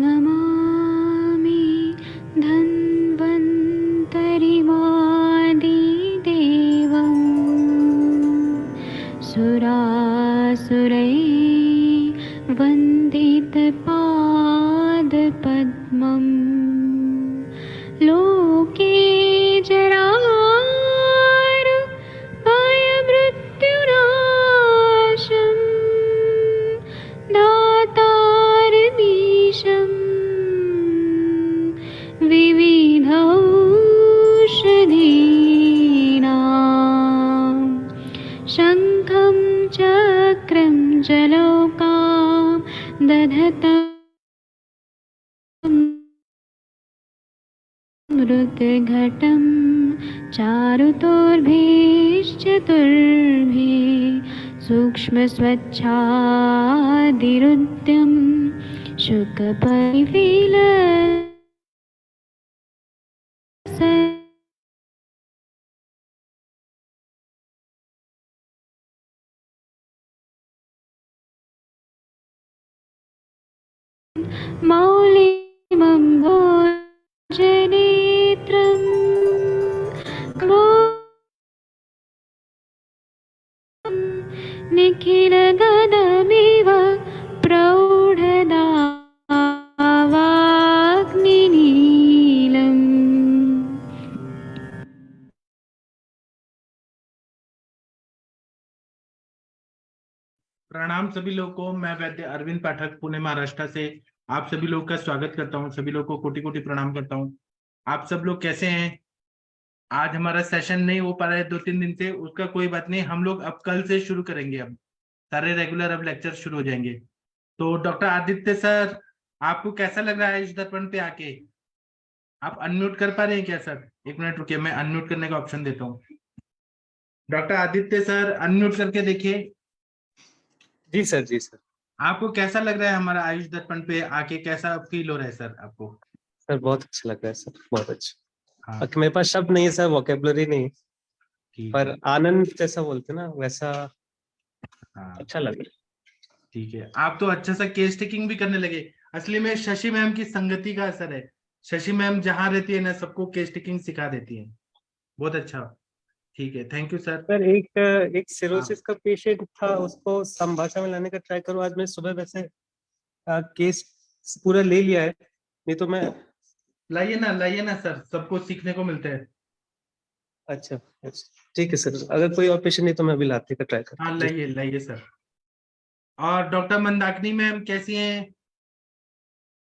नमामि धन्वन्तरिमादिदेवम् सुरासुरैर्वन्दितपादपद्मम् लोके जरारुभयमृत्युनाशं दातारमीशं विविधौषधीनां शङ्खं चक्रं जलौकां दधतं मृतघटं चारुतोर्भिश्चतुर्भिः सूक्ष्मस्वच्छादिरुद्यं शुकपरिविलसत् मौलिमं भोजनेत्रं निखिलगदमिव प्रौढदावाग्निनीलम्। प्रणाम सभी लोगों को। मैं वैद्य अरविंद पाठक पुणे महाराष्ट्र से आप सभी लोग का स्वागत करता हूं। सभी लोगों को कोटि कोटि प्रणाम करता हूं। आप सब लोग कैसे हैं? आज हमारा सेशन नहीं हो पा रहा है 2-3 दिन से, उसका कोई बात नहीं। हम लोग अब कल से शुरू करेंगे। अब सारे रेगुलर अब लेक्चर शुरू हो जाएंगे। तो डॉक्टर आदित्य सर, आपको कैसा लग रहा है इस दर्पण पे आके? आप अनम्यूट कर पा रहे हैं क्या सर? 1 मिनट रुकिए, मैं अनम्यूट करने का ऑप्शन देता हूँ। डॉक्टर आदित्य सर अनम्यूट करके देखिए। जी सर, जी सर। आपको कैसा लग रहा है हमारा आयुष दर्पण पे आके? कैसा फील हो रहा है सर आपको? सर बहुत अच्छा लग रहा है सर, बहुत अच्छा। हाँ, मेरे पास शब्द नहीं है सर, वोकेबलरी नहीं है, ठीक पर है। आनंद जैसा बोलते ना वैसा हाँ, अच्छा लग रहा ठीक है। आप तो अच्छा सा केस टेकिंग भी करने लगे। असली में शशि मैम की संगति का असर है। शशि मैम जहां रहती है ना, सबको केस टेकिंग सिखा देती है। बहुत अच्छा। ठीक है, थैंक यू सर। है। सर एक हाँ, सिरोसिस का पेशेंट था, उसको संभाषा में लाने का ट्राई करो। आज मैं सुबह वैसे केस पूरा ले लिया है, नहीं तो मैं लाइए ना सर, सबको सीखने को मिलता है। अच्छा अच्छा ठीक है सर। अगर कोई और पेशेंट नहीं तो मैं अभी लाने का ट्राई करता हाँ, हूँ। लाइए सर। और डॉक्टर मंदाकिनी मैम कैसी हैं?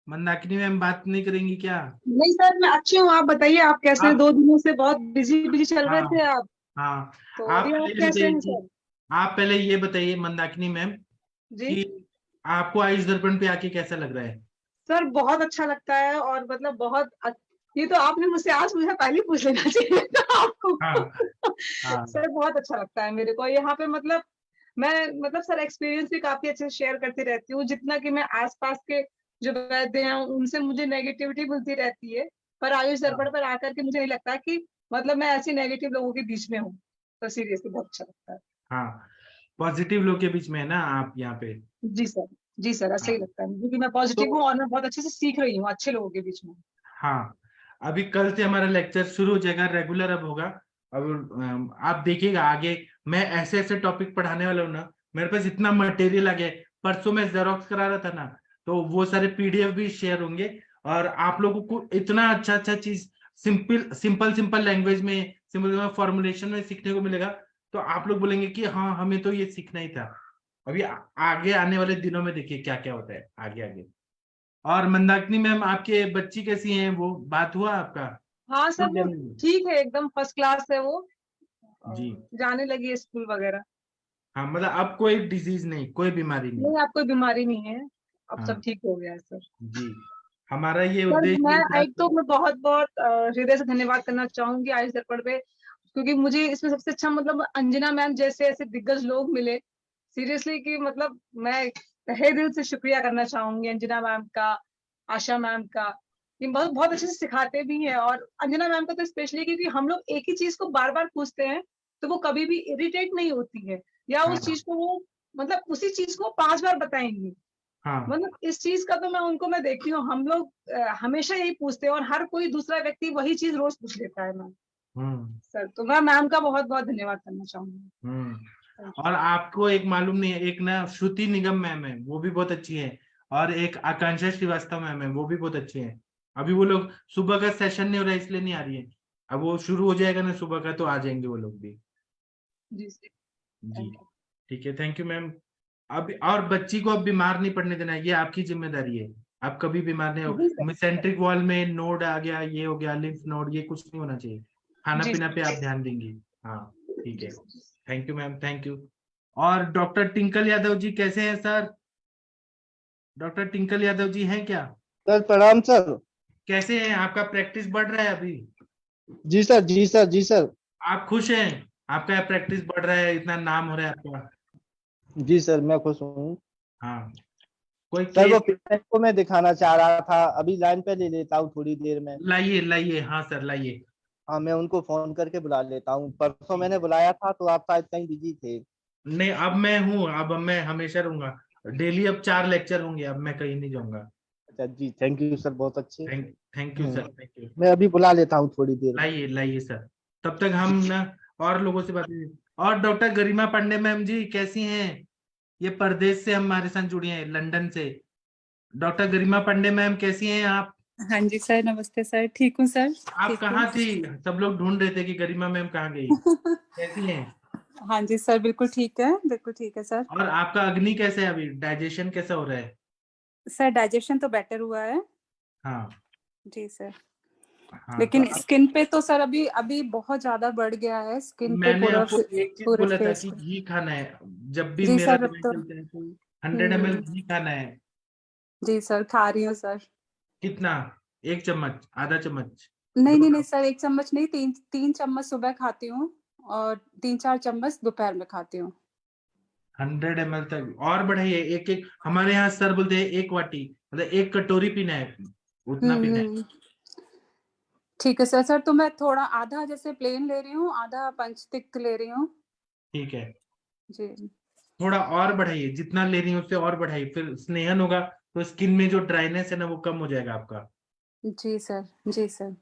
मंदाकिनी मैम बात नहीं करेंगी क्या? नहीं सर, मैं अच्छी हूँ। आप बताइए, आप कैसे हैं? आप 2 दिनों से बहुत बिजी बिजी चल रहे हाँ थे आप। हाँ, तो आप अभी आप पहले ये कैसे बताइए हैं कि सर? आप पहले ये बताइए मंदाकिनी मैम जी कि आपको आयुष दर्पण पे आके कैसा लग रहा है? सर, बहुत अच्छा लगता है। और मतलब ये तो आपने मुझसे आज मुझे पहले पूछ लेना चाहिए था आपको। हाँ हाँ सर बहुत अच्छा लगता है मेरे को यहाँ पे। मतलब मैं मतलब सर एक्सपीरियंस भी काफी अच्छे से शेयर करती रहती हूँ। जितना कि मैं आसपास के जो वैद्य हैं उनसे मुझे नेगेटिविटी मिलती रहती है, पर आयुष दर्पण हाँ पर आकर के मुझे नहीं लगता कि मतलब मैं ऐसी नेगेटिव लोगों के बीच में हूँ। तो सीरियसली बहुत अच्छा लगता है। हाँ, पॉजिटिव लोग के बीच में है ना आप यहाँ पे? जी सर, जी सर, ऐसा ही हाँ, लगता है क्योंकि मैं पॉजिटिव तो हूँ और मैं बहुत अच्छे से सीख रही हूँ अच्छे लोगों के बीच में। हाँ, अभी कल से हमारा लेक्चर शुरू हो जाएगा, रेगुलर अब होगा। अब आप देखिएगा आगे मैं ऐसे ऐसे टॉपिक पढ़ाने वाला हूँ ना। मेरे पास इतना मटेरियल आ गया है। परसों मैं जेरोक्स करा रहा था ना, तो वो सारे पीडीएफ भी शेयर होंगे। और आप लोगों को इतना अच्छा अच्छा चीज सिंपल लैंग्वेज में, सिंपल फॉर्मुलेशन में सीखने को मिलेगा। तो आप लोग बोलेंगे कि हाँ, हमें तो ये सीखना ही था। अभी आगे आने वाले दिनों में देखिए क्या क्या होता है आगे आगे। और मंदाकिनी मैम, आपके बच्ची कैसी हैं? वो बात हुआ आपका? हाँ सर, स्कूल वो जाने में? ठीक है, एकदम फर्स्ट क्लास है वो। जी। जाने लगी है स्कूल वगैरह। हाँ, मतलब अब कोई डिजीज नहीं, कोई बीमारी नहीं? नहीं, आप कोई बीमारी नहीं है। अब सब हाँ ठीक हो गया है सर। जी, हमारा ये सर उद्देश्य मैं ही था। एक तो मैं बहुत बहुत हृदय से धन्यवाद करना चाहूंगी आयुष दर्पण पे, क्योंकि मुझे इसमें सबसे अच्छा मतलब अंजना मैम जैसे ऐसे दिग्गज लोग मिले। सीरियसली कि मतलब मैं तहे दिल से शुक्रिया करना चाहूंगी अंजना मैम का, आशा मैम का। ये बहुत बहुत अच्छे से सिखाते भी हैं। और अंजना मैम का तो स्पेशली क्योंकि हम लोग एक ही चीज को बार बार पूछते हैं, तो वो कभी भी इरिटेट नहीं होती है, या उस हाँ चीज को वो मतलब उसी चीज को 5 बार बताएंगी। हाँ मतलब इस चीज का तो मैं देखती हूँ, हम लोग हमेशा यही पूछते हैं और हर कोई दूसरा व्यक्ति वही चीज रोज पूछ लेता है मैम हम्म सर। तो मैं मैम का बहुत बहुत धन्यवाद करना चाहूंगी। और आपको एक मालूम नहीं है, एक ना श्रुति निगम मैम है, वो भी बहुत अच्छी है, और एक आकांक्षा श्रीवास्तव मैम है, वो भी बहुत अच्छी है। अभी वो लोग सुबह का सेशन नहीं हो रहा है इसलिए नहीं आ रही है, अब वो शुरू हो जाएगा ना सुबह का तो आ जाएंगे वो लोग भी। जी सर, जी थैंक यू। ठीक है, थैंक यू मैम। अब और बच्ची को अब बीमार नहीं पड़ने देना है, ये आपकी जिम्मेदारी है। आप कभी बीमार नहीं हो, जी सर, मिसेंट्रिक वॉल में नोड आ गया, ये हो गया, लिम्फ नोड, ये कुछ नहीं होना चाहिए। खाना जी पीना सर, पे आप ध्यान देंगी। हाँ ठीक जी है, sir. Thank you ma'am, thank you. और डॉक्टर टिंकल यादव जी कैसे हैं sir? Doctor tinkle Yadav ji हैं क्या? सर प्रणाम सर। कैसे हैं? आपका प्रैक्टिस बढ़ रहा है अभी? जी सर, जी सर, जी सर। आप खुश हैं? आपका प्रैक्टिस बढ़ रहा है, इतना नाम हो रहा है आपका। जी सर, मैं खुश हूँ। हाँ, कोई सर वो केस? पेशेंट को मैं दिखाना चाह रहा था, अभी लाइन पे ले लेता हूँ थोड़ी देर में। लाइए लाइए, हाँ सर लाइए। हाँ, मैं उनको फोन करके बुला लेता हूँ। परसों मैंने बुलाया था तो आप शायद कहीं बिजी थे। नहीं, अब मैं हूँ, अब मैं हमेशा रहूंगा। डेली अब 4 लेक्चर होंगे, अब मैं कहीं नहीं जाऊंगा। अच्छा जी, थैंक यू सर, बहुत अच्छे। Thank you sir, thank you. मैं अभी बुला लेता हूँ थोड़ी देर में। लाइए लाइए सर, तब तक हम ना और लोगों से बात करें। और डॉक्टर गरिमा पांडे मैम जी कैसी हैं? ये परदेश से हमारे साथ जुड़ी हैं, लंदन से। डॉक्टर गरिमा पांडे मैम कैसी हैं आप? हाँ जी सर, नमस्ते सर, ठीक हूँ सर। आप ठीक कहाँ थी? सब लोग ढूंढ रहे थे कि गरिमा मैम कहाँ गई। हूँ। कैसी हैं? हाँ जी सर, बिल्कुल ठीक है, बिल्कुल ठीक है सर। और आपका अग्नि कैसे है अभी? डाइजेशन कैसा हो रहा है? सर डाइजेशन तो बेटर हुआ है। हाँ जी सर। हाँ, तो लेकिन स्किन पे तो सर अभी अभी बहुत ज्यादा बढ़ गया है, स्किन पे मैंने पूरा आपको एक चीज पूरे बोला था फेस कि पे। घी खाना है। जब भी जी मेरा सर, अब दवाई तो चलता है तो 100 ml घी खाना है। जी सर खा रही हूँ सर। कितना? 1 चम्मच, आधा चम्मच, नहीं दो नहीं नहीं चम्मच? सर, 1 चम्मच नहीं, तीन तीन चम्मच सुबह खाती हूँ और 3-4 चम्मच दोपहर में खाती हूँ। 100 ml तक और बढ़ाइए। एक एक, हमारे यहाँ सर बोलते हैं 1 वाटी, मतलब 1 कटोरी पीना है, उतना पीना है। हम्म। ठीक है सर। सर तो मैं थोड़ा आधा जैसे प्लेन ले रही हूँ, आधा पंचतिक ले रही हूँ। ठीक है, जी थोड़ा और बढ़ाइए, जितना ले रही हूँ उससे और बढ़ाइए, फिर स्नेहन होगा तो स्किन में जो ड्राइनेस है ना वो कम हो जाएगा आपका। जी सर, जी सर।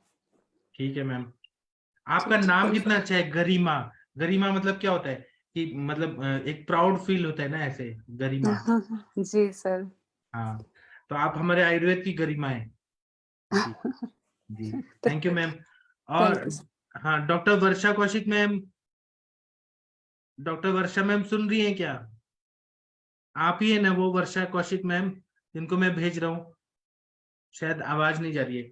ठीक है मैम। आपका ठीक नाम है कितना अच्छा है, गरिमा। गरिमा मतलब क्या होता है कि मतलब एक प्राउड फील होता है ना, ऐसे गरिमा। जी सर। हाँ, तो आप हमारे आयुर्वेद की गरिमा है। जी जी, थैंक यू मैम। थैंक और यू सर। हाँ, डॉक्टर वर्षा कौशिक मैम, डॉक्टर वर्षा मैम सुन रही हैं क्या? आप ही है ना वो वर्षा कौशिक मैम जिनको मैं भेज रहा हूँ? शायद आवाज नहीं जा रही है।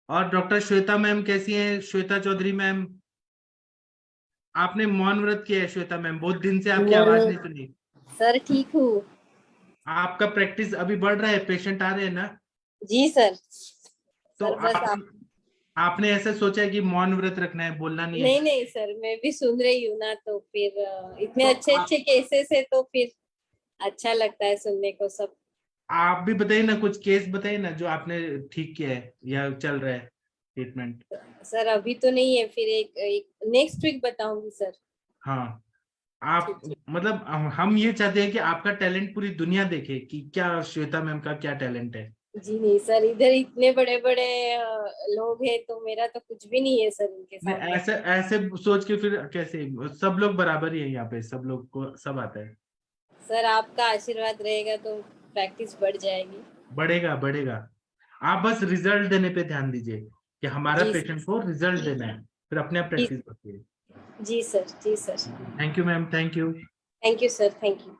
और डॉक्टर श्वेता मैम कैसी हैं? श्वेता चौधरी मैम, आपने मौन व्रत किया है श्वेता मैम, बहुत दिन से आपकी आवाज नहीं सुनी। सर ठीक हूँ। आपका प्रैक्टिस अभी बढ़ रहा है, पेशेंट आ रहे हैं ना? जी सर। तो सर बस आप आपने ऐसा सोचा है कि मौन व्रत रखना है, बोलना नहीं है? नहीं नहीं सर, मैं भी सुन रही हूँ ना, तो फिर इतने तो अच्छे अच्छे केसेस है तो फिर अच्छा लगता है सुनने को सब। आप भी बताइए ना, कुछ केस बताइए ना जो आपने ठीक किया है या चल रहा है ट्रीटमेंट। सर अभी तो नहीं है, फिर एक नेक्स्ट वीक बताऊंगी सर। हाँ, आप ठीक मतलब हम ये चाहते हैं कि आपका टैलेंट पूरी दुनिया देखे कि क्या श्वेता मैम का क्या टैलेंट है। जी नहीं सर, इधर इतने बड़े बड़े लोग हैं तो मेरा तो कुछ भी नहीं है सर उनके नहीं, सामने। ऐसे ऐसे सोच के फिर कैसे? सब लोग बराबर ही है यहाँ पे, सब लोग को सब आता है। सर आपका आशीर्वाद रहेगा तो प्रैक्टिस बढ़ जाएगी। बढ़ेगा बढ़ेगा, आप बस रिजल्ट देने पे ध्यान दीजिए कि हमारा जी पेशेंट को रिजल्ट देना है, फिर अपने आप जी प्रैक्टिस करती है। जी सर, जी sir. Thank you ma'am, thank you. Thank you sir, thank you.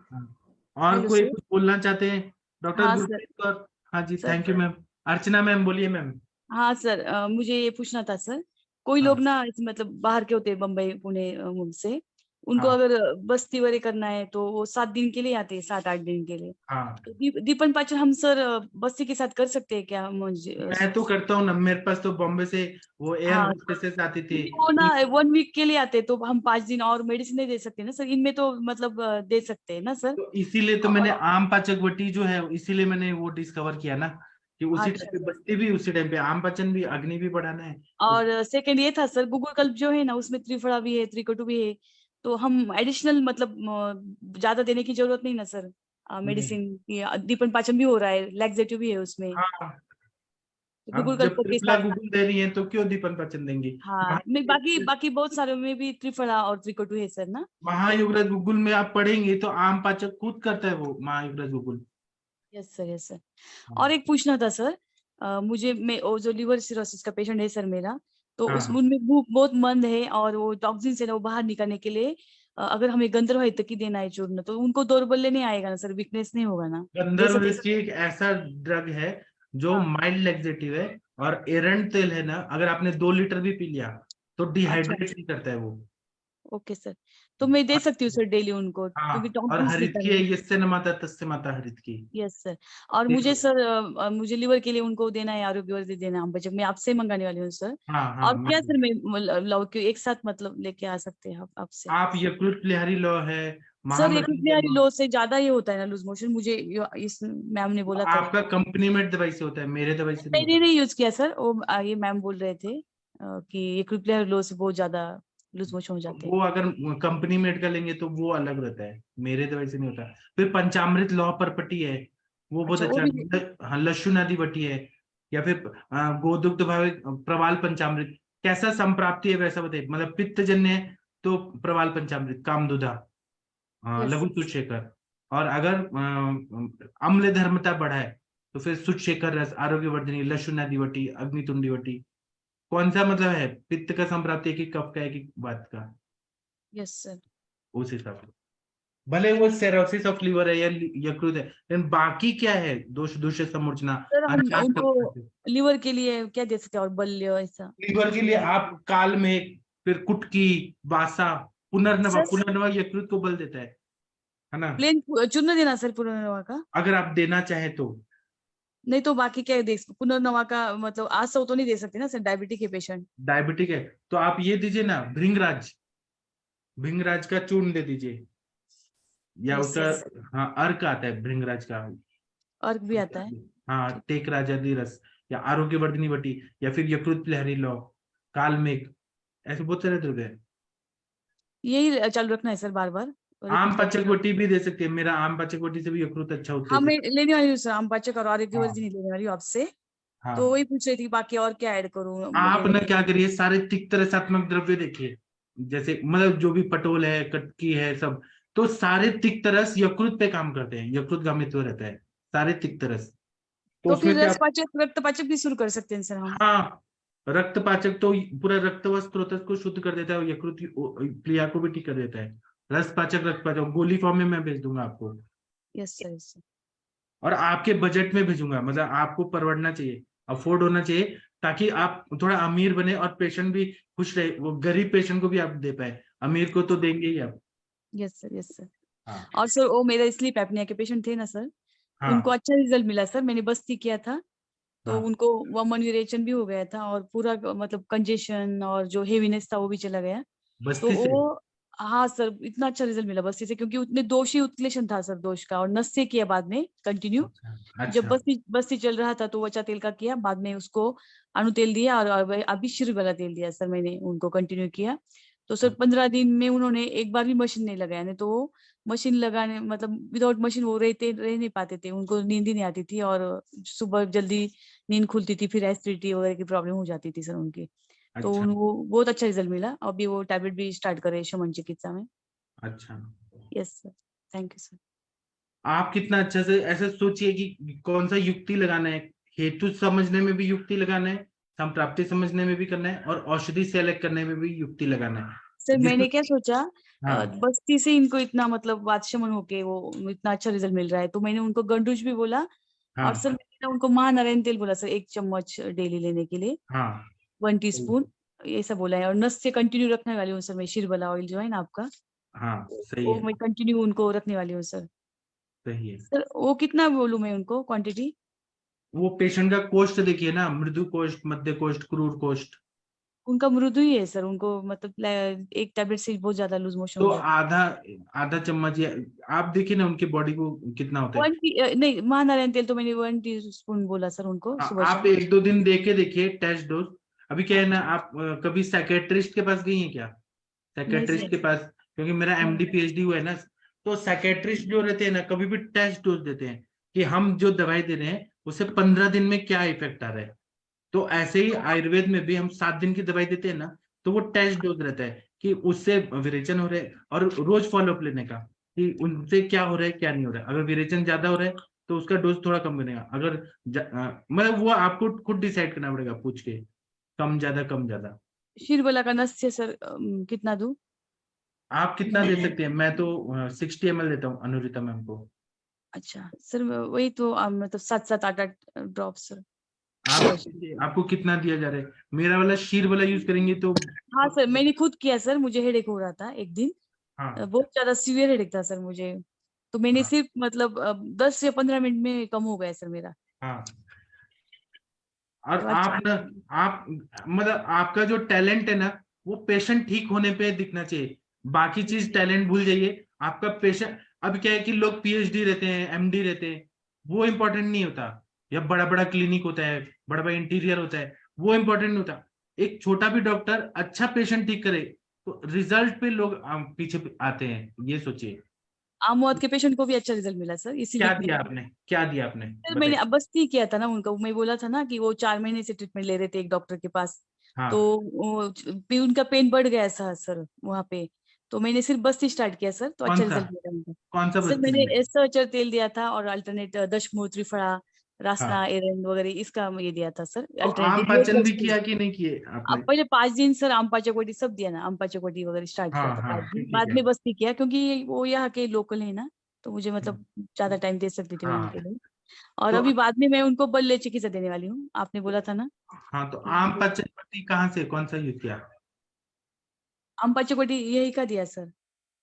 और हेलो कोई सर। कुछ बोलना चाहते हैं? डॉक्टर हाँ सर। गुरप्रीत कौर। हाँ जी, sir thank you ma'am. Archana ma'am बोलिए मैम। हाँ सर, मुझे ये पूछना था सर, कोई हाँ लोग ना मतलब बाहर के होते हैं, बम्बई पुणे से, उनको हाँ अगर बस्ती वगैरह करना है तो वो 7 दिन के लिए आते हैं, 7-8 दिन के लिए। हाँ, तो दीपन पाचन हम सर बस्ती के साथ कर सकते हैं क्या मुझे? मैं तो करता हूँ ना, मेरे पास तो बॉम्बे से वो एयर हाँ होस्टेसेस आती थी। वो ना 1 वीक के लिए आते, तो हम 5 दिन और मेडिसिन नहीं दे सकते ना सर, इनमें तो मतलब दे सकते हैं ना सर? तो इसीलिए तो मैंने और आम पाचक वटी जो है, इसीलिए मैंने वो डिस्कवर किया ना कि उसी टाइम अच्छा पे सर। बस्ती भी, उसी टाइम पे आम पाचन भी, अग्नि भी बढ़ाना है। और सेकंड ये था सर, गूगल कल्प जो है ना उसमें त्रिफला भी है, त्रिकटु भी है, तो हम एडिशनल मतलब ज्यादा देने की जरूरत नहीं ना सर, मेडिसिन की दीपन पाचन भी हो रहा है, लैक्सेटिव भी है उसमें, हाँ, गूगल अब जब कल्प के ट्रिपला साथ। गूगल दे रही है तो क्यों दीपन पाचन देंगी? हाँ, नहीं बाकी बहुत सारे में भी त्रिफला और त्रिकटु है सर ना। महायुगराज गूगल में आप पढ़ेंगे तो आम पाचक खुद करता है वो महायुगराज Google. Yes sir, yes sir. और एक पूछना था सर, मुझे मैं वो जो लिवर सिरोसिस का पेशेंट है सर मेरा, तो हाँ, उस उनमें भूख बहुत मंद है और वो टॉक्सिन से ना वो बाहर निकालने के लिए अगर हमें गंधर्व हितकी देना है चूर्ण, तो उनको दौर्बल्य नहीं आएगा ना सर, वीकनेस नहीं होगा ना? दे गंधर्व सकते हितकी एक ऐसा ड्रग है जो हाँ। माइल्ड लैक्सेटिव है, और एरंड तेल है ना, अगर आपने 2 लीटर भी पी लिया तो अच्छा, डिहाइड्रेट नहीं करता है वो। ओके सर, तो मैं दे सकती हूँ सर डेली उनको, क्योंकि हाँ, और टॉक्सिन्स हरित की निकालने। है, यस्से न माता तस्से माता हरित की। Yes sir. और ठीक मुझे है। सर मुझे लिवर के लिए उनको देना है आरोग्यवर्धी देना है, बजट मैं आपसे मंगाने वाली हूँ सर। हाँ हाँ, और क्या सर मैं लाओ क्यों एक साथ मतलब लेके आ सकते हैं आप आपसे? आप यकृत प्लेहरी लॉ है, सर एक महामृत्युंजय रुपया लॉ, लो से ज्यादा ही होता है ना लूज मोशन, मुझे इस मैम ने बोला था। आपका कंपनी मेड दवाई से होता है, मेरे दवाई से नहीं मैंने होता। नहीं यूज किया सर, वो ये मैम बोल रहे थे कि एक रुपया लो से बहुत ज्यादा लूज मोशन हो जाते हैं। वो अगर कंपनी मेड का लेंगे तो वो अलग रहता है, मेरे दवाई से नहीं होता। फिर पंचामृत लौह परपटी है, वो बहुत अच्छा, वो भी अच्छा। हाँ, लशु नदी बटी है, या फिर गोदुग्ध भावे प्रवाल पंचामृत। कैसा संप्राप्ति है वैसा बताइए, मतलब पित्त जन्य है तो प्रवाल पंचामृत कामदुधा, यस लघु सुशेखर। और अगर अम्ल धर्मता बढ़ा है तो फिर सुशेखर रस, आरोग्यवर्धिनी, लशु नदी बटी, अग्नितुंडी बटी। कौन सा मतलब है, पित्त का संप्राप्ति है कि कफ का है कि वात का, यस सर। उस हिसाब से। भले वो सेरोसिस ऑफ लीवर है या यकृत है, लेकिन बाकी क्या है, दोष दूषित समूर्चना, सर हम अनाज उनको का। लिवर के लिए क्या दे सकते हैं और बल्य ऐसा? लीवर के लिए आप काल में, फिर कुटकी, बासा, पुनर्नवा। सर पुनर्नवा यकृत को बल देता है ना, प्लेन चूर्ण देना सर पुनर्नवा का? अगर आप देना चाहे तो। नहीं तो बाकी क्या दे पुनर्नवा का मतलब आज सौ तो नहीं दे सकते ना सर, डायबिटिक है पेशेंट। डायबिटिक है तो आप ये दीजिए ना, भृंगराज, भृंगराज का चूर्ण दे दीजिए, या यस उसका, यस, हाँ, अर्क आता है भृंगराज का। अर्क भी आता है। हाँ, टेक राजादी रस, या आरोग्यवर्धिनी बटी, या फिर यकृत प्लहरी लौ, कालमेघ, ऐसे बहुत सारे द्रव्य है। यही चालू रखना है सर बार बार? आम रिपीट करते पाचक बटी भी दे सकते हैं, मेरा आम पाचक बटी से भी यकृत अच्छा हाँ मैं उत्तेजित। लेने वाली हूँ सर, आम पाचक और आरोग्यवर्धी हाँ नहीं लेने वाली हूँ आपसे। हाँ, तो वही पूछ रही थी बाकी और क्या ऐड करूँ आप लेने ना के क्या लिए? करिए, सारे तिक्त रसात्मक द्रव्य देखिए, जैसे मतलब जो भी पटोल है, कटकी है, सब तो सारे तिक्त रस यकृत पे काम करते हैं, यकृत गामित्व रहता है, सारे तिक्त रस। तो तो फिर उसमें क्या, रस पाचक रक्त पाचक भी शुरू कर सकते हैं सर हम? हाँ, रक्त पाचक तो पूरा रक्त व स्त्रोत को शुद्ध कर देता है, यकृत प्लिया को भी ठीक कर देता है। रस पाचक, रक्त पाचक गोली फॉर्म में मैं भेज दूंगा आपको, यस सर, यस सर। और आपके बजट में भेजूंगा, मतलब आपको परवड़ना चाहिए, अफोर्ड होना चाहिए, ताकि आप थोड़ा अमीर बने और पेशेंट भी खुश रहे, वो गरीब पेशेंट को भी आप दे पाए, अमीर को तो देंगे ही आप। Yes sir, yes sir. हाँ और सर वो मेरा स्लीप एपनिया के पेशेंट थे ना सर, उनको हाँ अच्छा रिजल्ट मिला सर, मैंने बस्ती किया था तो हाँ, उनको वमन यूरेशन भी हो गया था और पूरा मतलब कंजेशन और जो हेवीनेस था वो भी चला गया। तो बस्ती से। वो हाँ सर, इतना अच्छा रिजल्ट मिला बस्ती से, क्योंकि उतने दोषी उत्क्लेशन था सर दोष का, और नस से किया बाद में कंटिन्यू। जब अच्छा, बस्ती चल रहा था तो वचा तेल का किया, बाद में उसको अणु तेल दिया और अभी शिर वाला तेल दिया सर, मैंने उनको कंटिन्यू किया। तो सर 15 दिन में उन्होंने एक बार भी मशीन नहीं लगाया, नहीं तो वो मशीन लगाने मतलब विदाउट मशीन वो रह नहीं पाते थे, उनको नींद ही नहीं आती थी और सुबह जल्दी नींद खुलती थी, फिर एसिडिटी वगैरह की प्रॉब्लम हो जाती थी सर उनकी। तो अच्छा, उनको बहुत अच्छा रिजल्ट मिला, अभी वो टैबलेट भी स्टार्ट करे शमन चिकित्सा में। अच्छा। Yes sir, thank you sir. आप कितना अच्छा से ऐसे सोचिए कि कौन सा युक्ति लगाना है, हेतु समझने में भी युक्ति लगाना है, संप्राप्ति समझने में भी करना है, और औषधि सेलेक्ट करने में भी युक्ति लगाना है। सर मैंने जिसमें, क्या सोचा, हाँ बस्ती से इनको इतना मतलब वातशमन होके वो इतना अच्छा रिजल्ट मिल रहा है, तो मैंने उनको गंडूज भी बोला। और सर हाँ मैंने उनको महानारायण तेल बोला सर, 1 चम्मच डेली लेने के लिए, हाँ, 1 टीस्पून ये सब बोला है। और नस से कंटिन्यू रखने वाली हूँ सर मैं, शीर वाला ऑयल जो है ना आपका, हाँ, सही वो है, मैं कंटिन्यू उनको रखने वाली हूँ सर। सही है। सर वो कितना बोलूं मैं उनको क्वांटिटी? वो पेशेंट का कोष्ठ देखिए ना, मृदु कोष्ठ, मध्य कोष्ठ, क्रूर कोष्ठ। उनका मृदु ही है सर, उनको मतलब एक टैबलेट से बहुत ज्यादा लूज मोशन तो हो जाता आधा आधा चम्मच, या आप देखिए ना उनकी बॉडी को कितना होता है। है। नहीं महानारायण तेल तो मैंने 1 टीस्पून बोला सर उनको हाँ, सुबह आप शाम। 1-2 दिन दे के देखिए टेस्ट डोज। अभी क्या है ना, आप कभी साइकेट्रिस्ट के पास गई हैं क्या, नहीं साइकेट्रिस्ट सर, के पास? क्योंकि मेरा नहीं एमडी पीएचडी हुआ है ना, तो साइकेट्रिस्ट जो रहते हैं ना कभी भी टेस्ट डोज देते हैं कि हम जो दवाई दे रहे हैं उससे 15 दिन में क्या इफेक्ट आ रहा है। तो ऐसे ही आयुर्वेद में भी हम 7 दिन की दवाई देते हैं ना, तो वो टेस्ट डोज रहता है कि उससे विरेचन हो रहा है, और रोज फॉलोअप लेने का कि उनसे क्या हो रहा है क्या नहीं हो रहा है। अगर विरेचन ज्यादा हो रहा है तो उसका डोज थोड़ा कम बनेगा, अगर मतलब वो आपको खुद डिसाइड करना पड़ेगा पूछ के, कम ज्यादा। शिरबला का नस्य सर कितना दूं? आप कितना दे सकते हैं? मैं तो 60 ml देता हूँ अनुरिता मैम को। अच्छा सर, वही तो मतलब 7-8 ड्रॉप सर। आपको कितना दिया जा रहा है? मेरा वाला शीर वाला यूज करेंगे तो हाँ सर, मैंने खुद किया सर, मुझे हेडेक हो रहा था एक दिन, हाँ बहुत ज्यादा सीवियर हेडेक था सर मुझे, तो मैंने हाँ सिर्फ मतलब 10 या 15 मिनट में कम हो गया सर मेरा। हाँ। और तो आप अच्छा, ना, आप मतलब आपका जो टैलेंट है ना वो पेशेंट ठीक होने पे दिखना चाहिए, बाकी चीज टैलेंट भूल जाइए। आपका पेशेंट, अब क्या है कि लोग पीएचडी रहते हैं, एमडी रहते हैं, वो इंपॉर्टेंट नहीं होता, या बड़ा बड़ा क्लिनिक होता है, बड़ा बड़ा इंटीरियर होता है, वो इंपॉर्टेंट नहीं होता। एक छोटा भी डॉक्टर अच्छा पेशेंट ठीक करे तो रिजल्ट पे लोग पीछे आते हैं, ये सोचिए। आमवाद के पेशेंट को भी अच्छा रिजल्ट मिला सर, क्या इसीलिए दिया आपने, क्या दिया आपने सर मैंने बताइए। अब बस नहीं किया था ना उनका, मैं बोला था ना कि वो 4 महीने से ट्रीटमेंट ले रहे थे एक डॉक्टर के पास, हाँ तो उनका पेन बढ़ गया था सर वहाँ पे, तो मैंने सिर्फ बस्ती स्टार्ट किया सर, तो अच्छा कौन सा, रिजल्ट मिला उनका। कौन सा सर बस्ती मैंने दिया? सहचर तेल दिया था और अल्टरनेट दशमूत्र त्रिफला, रासना, हाँ, एरंड वगैरह, इसका ये दिया था सर तो आम पाचन भी किया कि नहीं किए आपने? अब पहले 5 दिन सर आम पाचकोटी सब दिया ना, आम पाचकोटी वगैरह स्टार्ट किया हाँ था हाँ 5 दिन, ठीक बाद है। में बस्ती किया क्योंकि वो यहाँ के लोकल है ना, तो मुझे मतलब ज्यादा टाइम दे सकती थी मैं हाँ उनके लिए। और तो अभी बाद में मैं उनको बल्ले चिकित्सा देने वाली हूँ, आपने बोला था ना। हाँ तो आम पाचन पट्टी कहाँ से, कौन सा यूज किया? आम पाचकोटी यही का दिया सर।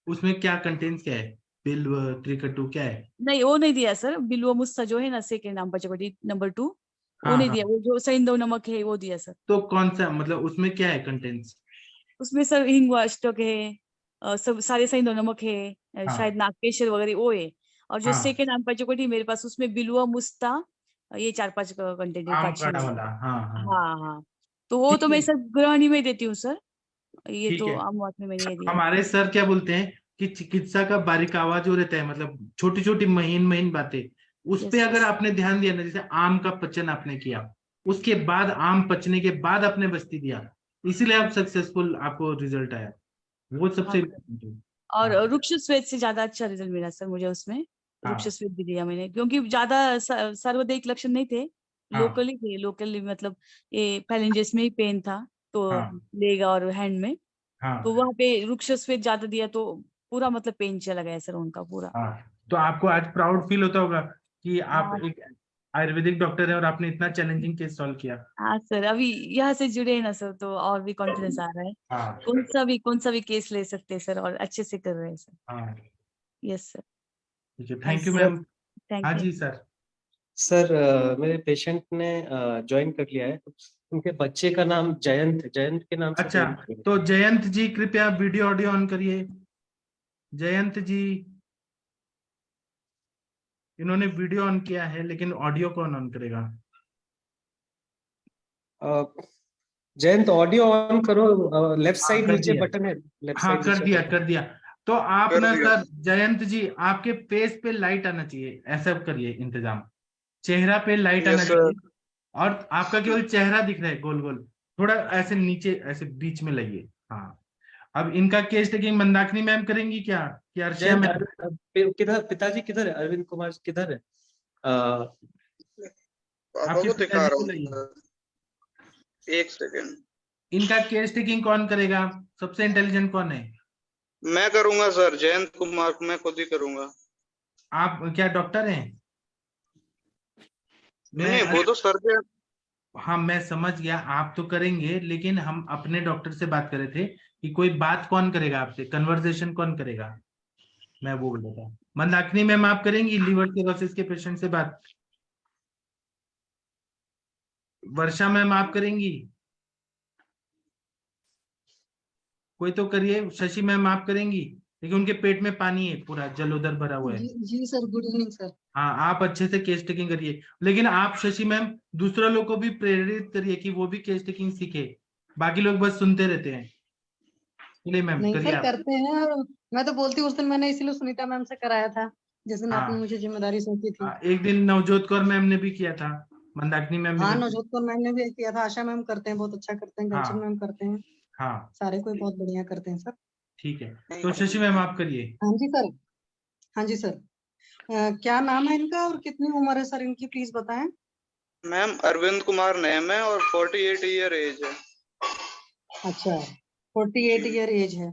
उसमें क्या कंटेंट्स क्या है? बिल्व, त्रिकटु क्या है? नहीं वो नहीं दिया सर, बिल्वा मुस्सा जो है ना सेकेंड आम पाचकोटी नंबर 2, वो हाँ नहीं हाँ, दिया, वो जो सैंधव नमक है वो दिया सर। तो कौन सा, मतलब उसमें क्या है कंटेंट्स? उसमें सर हिंग अष्टक है, सब सारे सैंधव नमक है, हाँ शायद नागकेशर वगैरह वो है। और जो हाँ, सेकेंड आम पाचकोटी मेरे पास उसमें बिल्वा मुस्ता, ये 4-5 कंटेंट है, आम 5-6 काढ़ा वाला, हाँ हाँ। हाँ हाँ, तो वो तो ठीक मैं है सर गृहिणी में देती हूँ सर, ये ठीक तो है। आम में मैंने ये दिया। हमारे सर क्या बोलते हैं कि चिकित्सा का बारीकावा जो रहता है, मतलब छोटी छोटी महीन महीन बातें, उस पे यस अगर यस। आपने ध्यान दिया ना, जैसे आम का पचन आपने किया, उसके बाद आम पचने के बाद आपने बस्ती दिया, इसीलिए आप सक्सेसफुल, आपको रिजल्ट आया, वो हाँ सबसे सर, important है। और हाँ वृक्ष श्वेत से ज्यादा अच्छा रिजल्ट मिला सर मुझे उसमें, वृक्ष हाँ श्वेत भी दिया मैंने क्योंकि ज्यादा सर्वदैहिक लक्षण नहीं थे, हाँ लोकली थे, लोकली मतलब ये फैलेंजेस में ही पेन था, तो हाँ लेग और हैंड में, तो हाँ वहाँ पे वृक्ष श्वेत ज्यादा दिया तो पूरा मतलब पेन चला गया सर उनका पूरा। हाँ। तो आपको आज प्राउड फील होता होगा कि आप हाँ एक आयुर्वेदिक डॉक्टर हैं और आपने इतना चैलेंजिंग केस सॉल्व किया। हाँ सर, अभी यहाँ से जुड़े हैं ना सर, तो और भी कॉन्फिडेंस आ रहा है, हाँ कौन सा भी केस ले सकते हैं सर, और अच्छे से कर रहे हैं सर। हाँ यस सर। ठीक है, thank thank you you. Ma'am. Thank हाँ यू। जी सर। सर मेरे पेशेंट ने ज्वाइन कर लिया है, उनके बच्चे का नाम जयंत है, जयंत के नाम से अच्छा, ज्वाइन किया तो जयंत जी कृपया वीडियो ऑडियो ऑन करिए। जयंत जी, इन्होंने वीडियो ऑन किया है लेकिन ऑडियो कौन ऑन करेगा? है। जयंत ऑडियो ऑन करो, लेफ्ट हाँ साइड कर नीचे दिया, बटन है, लेफ्ट हाँ साइड कर नीचे दिया बटन। कर दिया। तो आप कर ना दिया। सर, जयंत जी आपके फेस पे लाइट आना चाहिए, ऐसा करिए इंतजाम, चेहरा पे लाइट आना यस सर। चाहिए, और आपका केवल चेहरा दिख रहा है गोल गोल, थोड़ा ऐसे नीचे ऐसे बीच में लाइए। हाँ, अब इनका केस टेकिंग मंदाकिनी मैम करेंगी क्या, कि अर्शिया जयंत मैम? किधर, पिताजी किधर है, अरविंद कुमार किधर है? पापा आपके को दिखा पिताजी रहा को हूँ लाइए। सर। एक सेकेंड। इनका केस टेकिंग कौन करेगा? सबसे इंटेलिजेंट कौन है? मैं करूंगा सर, जयंत कुमार मैं खुद ही करूंगा। आप क्या डॉक्टर हैं? नहीं मैं नहीं, वो तो सर के। हाँ मैं समझ गया, आप तो करेंगे, लेकिन हम अपने डॉक्टर से बात कर रहे थे कि कोई बात कौन करेगा आपसे, कन्वर्सेशन कौन करेगा, मैं वो बोल रहा था। मंदाकिनी मैम आप करेंगी लीवर सिरोसिस के पेशेंट से बात? वर्षा मैम आप करेंगी? कोई तो करिए। शशि मैम आप करेंगी? लेकिन उनके पेट में पानी है, पूरा जल उधर भरा हुआ है। जी सर, गुड इवनिंग सर। हाँ आप अच्छे से केस टेकिंग करिए, लेकिन आप शशि मैम दूसरा लोग को भी प्रेरित करिए कि वो भी केस टेकिंग सीखे, बाकी लोग बस सुनते रहते हैं। चलिए मैम नहीं करिए सर आप। करते हैं। और मैं तो बोलती हूँ उस दिन मैंने इसीलिए सुनीता मैम से कराया था जिस दिन आपने हाँ मुझे जिम्मेदारी सौंपी थी। एक दिन नवजोत कौर मैम ने भी किया था, मंदाकिनी मैम हाँ भी करती नवजोत कौर मैम ने भी किया था, आशा मैम करते हैं, बहुत अच्छा करते हैं, कंचन हाँ मैम करते हैं, हाँ सारे कोई बहुत बढ़िया करते हैं सर। ठीक है, तो शशि मैम आप करिए। हाँ जी सर। हाँ जी सर। क्या नाम है इनका और कितनी उम्र है सर इनकी, प्लीज बताएं। मैम अरविंद कुमार नेम है और 48 ईयर एज है। अच्छा 48 जी ईयर एज है।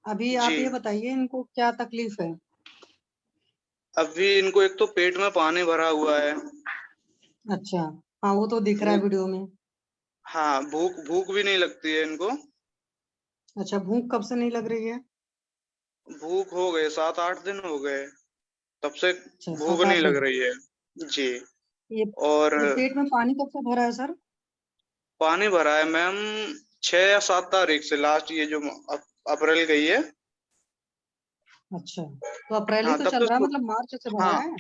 अभी आप जी। ये बताइए इनको क्या तकलीफ है। अभी इनको एक तो पेट में पानी भरा हुआ है। अच्छा हाँ वो तो दिख रहा है भूख, वीडियो में। हाँ भूख भूख भी नहीं लगती है इनको। अच्छा भूख कब से नहीं लग रही है। भूख हो गए 7-8 दिन हो गए, तब से अच्छा भूख 7-8 नहीं लग दिन। रही है। जी। ये और ये पेट में पानी कब से भरा है सर। पानी भरा है मैम 6 या 7 तारीख से, लास्ट ये जो अप्रैल गई है। अच्छा तो अप्रैल ही हाँ तो तब चल से रहा है, मतलब मार्च से भरा हाँ है।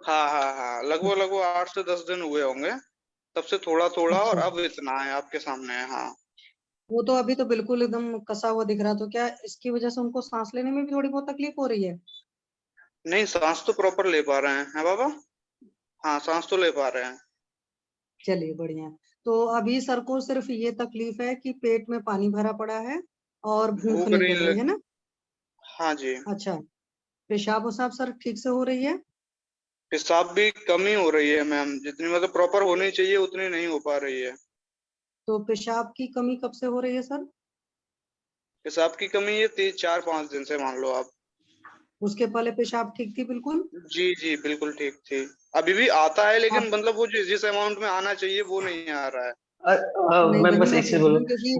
हाँ हाँ हाँ लगभग लगभग 8 से 10 दिन हुए होंगे, तब से थोड़ा थोड़ा, और अच्छा अब इतना है आपके सामने है। हाँ वो तो अभी तो बिल्कुल एकदम कसा हुआ दिख रहा, तो क्या इसकी वजह से उनको सांस लेने में भी थोड़ी बहुत तकलीफ हो रही है। नहीं, सांस तो प्रॉपर ले पा रहे हैं बाबा। हाँ सांस तो ले पा रहे हैं। चलिए बढ़िया। तो अभी सर को सिर्फ ये तकलीफ है कि पेट में पानी भरा पड़ा है और भूख भूख नहीं नहीं लग रही है ना। हाँ जी। अच्छा पेशाब वसाब सर ठीक से हो रही है। पेशाब भी कम ही हो रही है मैम, जितनी मतलब प्रॉपर होनी चाहिए उतनी नहीं हो पा रही है। तो पेशाब की कमी कब से हो रही है सर। पेशाब की कमी ये 4-5 दिन से मान लो आप। उसके पहले पेशाब ठीक थी बिल्कुल। जी जी बिल्कुल ठीक थी। अभी भी आता है लेकिन आप मतलब वो जिस अमाउंट में आना चाहिए वो नहीं आ रहा है। नहीं मैं वही बस मैं एक चीज पूछ रही बोलूँ। हूँ क्योंकि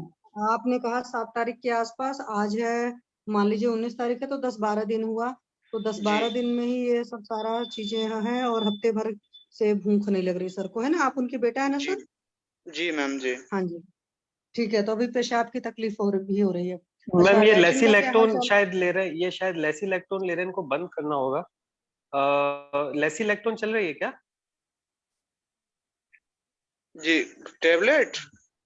आपने कहा 7 तारीख के आसपास, आज है मान लीजिए 19 तारीख है, तो 10-12 दिन हुआ। तो दस जी बारह दिन में ही ये सब सारा चीजें यहाँ हैं और हफ्ते भर से भूख नहीं लग रही सर को, है ना। आप उनके बेटा है ना जी सर। जी मैम जी। हाँ जी ठीक है। तो अभी पेशाब की तकलीफ भी हो रही है। मैम अच्छा ये लैट्रिन का क्या हाल लेसिलेक्टोन चाल। शायद ले रहे, ये शायद लेसिलेक्टोन ले रहे हैं, इनको बंद करना होगा। लेसिलेक्टोन चल रही है क्या। जी टेबलेट।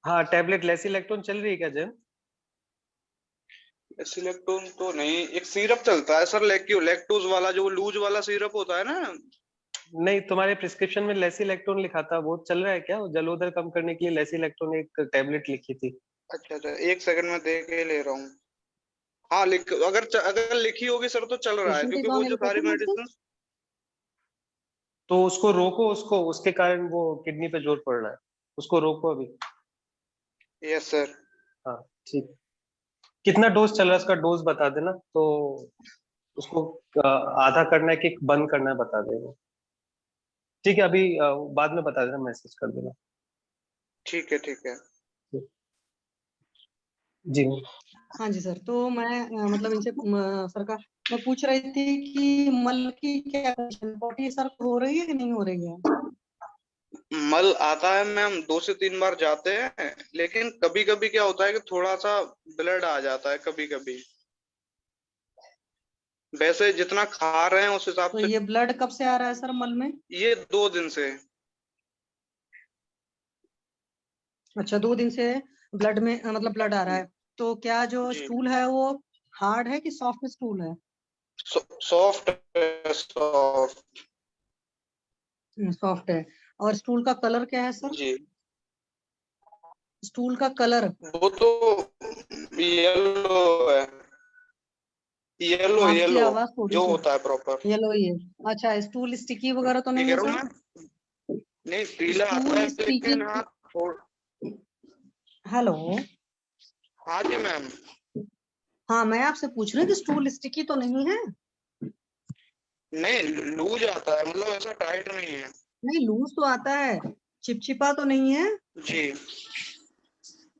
हाँ टैबलेट लेसिलेक्टोन चल रही है क्या जैन। सिलेक्टोन तो नहीं, एक सिरप चलता है सर, लैक्टोज वाला, जो लूज वाला सिरप होता है ना। नहीं तुम्हारे प्रिस्क्रिप्शन में लेसिलेक्टोन लिखा था, वो चल रहा है क्या। वो जलोदर कम करने के लिए लेसिलेक्टोन एक टैबलेट लिखी थी। अच्छा अच्छा, एक सेकंड में देख के ले रहा हूँ। हाँ अगर लिखी होगी सर तो चल रहा है, पेशेंट इज क्योंकि वो ऑन जो सारी एलोपैथिक मेडिसिन। मेडिसिन। तो उसको रोको, उसके कारण वो किडनी पे जोर पड़ रहा है, उसको रोको अभी। Yes sir. हाँ ठीक। कितना डोज चल रहा है उसका, डोज बता देना तो उसको आधा करना है कि बंद करना है बता देना। ठीक है अभी बाद में बता देना, मैसेज कर देना। ठीक है ठीक है। जी हाँ जी सर। तो मैं मतलब इनसे सर का मैं पूछ रही थी कि मल की क्या कंडीशन, पॉटी सर हो रही है कि नहीं हो रही है। मल आता है मैम 2 से 3 बार जाते हैं, लेकिन कभी कभी क्या होता है कि थोड़ा सा ब्लड आ जाता है कभी कभी। वैसे जितना खा रहे हैं उस हिसाब तो से। ये ब्लड कब से आ रहा है सर मल में। ये 2 दिन से। अच्छा 2 दिन से ब्लड में मतलब ब्लड आ रहा है। तो क्या जो जी स्टूल है वो हार्ड है कि सॉफ्ट स्टूल है। Soft soft. सॉफ्ट है। और स्टूल का कलर क्या है सर। जी स्टूल का कलर। वो तो येलो है। येलो आपकी येलो आवाज थोड़ी जो सी होता है प्रॉपर। येलो ही है। अच्छा स्टूल स्टिकी वगैरह तो ये नहीं कह है रहा हूँ सर। मैं। नहीं पीला आता स्टूल है स्टिकी। लेकिन हाँ हेलो। हाँ जी मैम। हाँ मैं आपसे पूछ रही हूँ कि स्टूल स्टिकी तो नहीं है। नहीं लूज आता है, मतलब ऐसा टाइट नहीं है। नहीं लूज तो आता है, चिपचिपा तो नहीं है। जी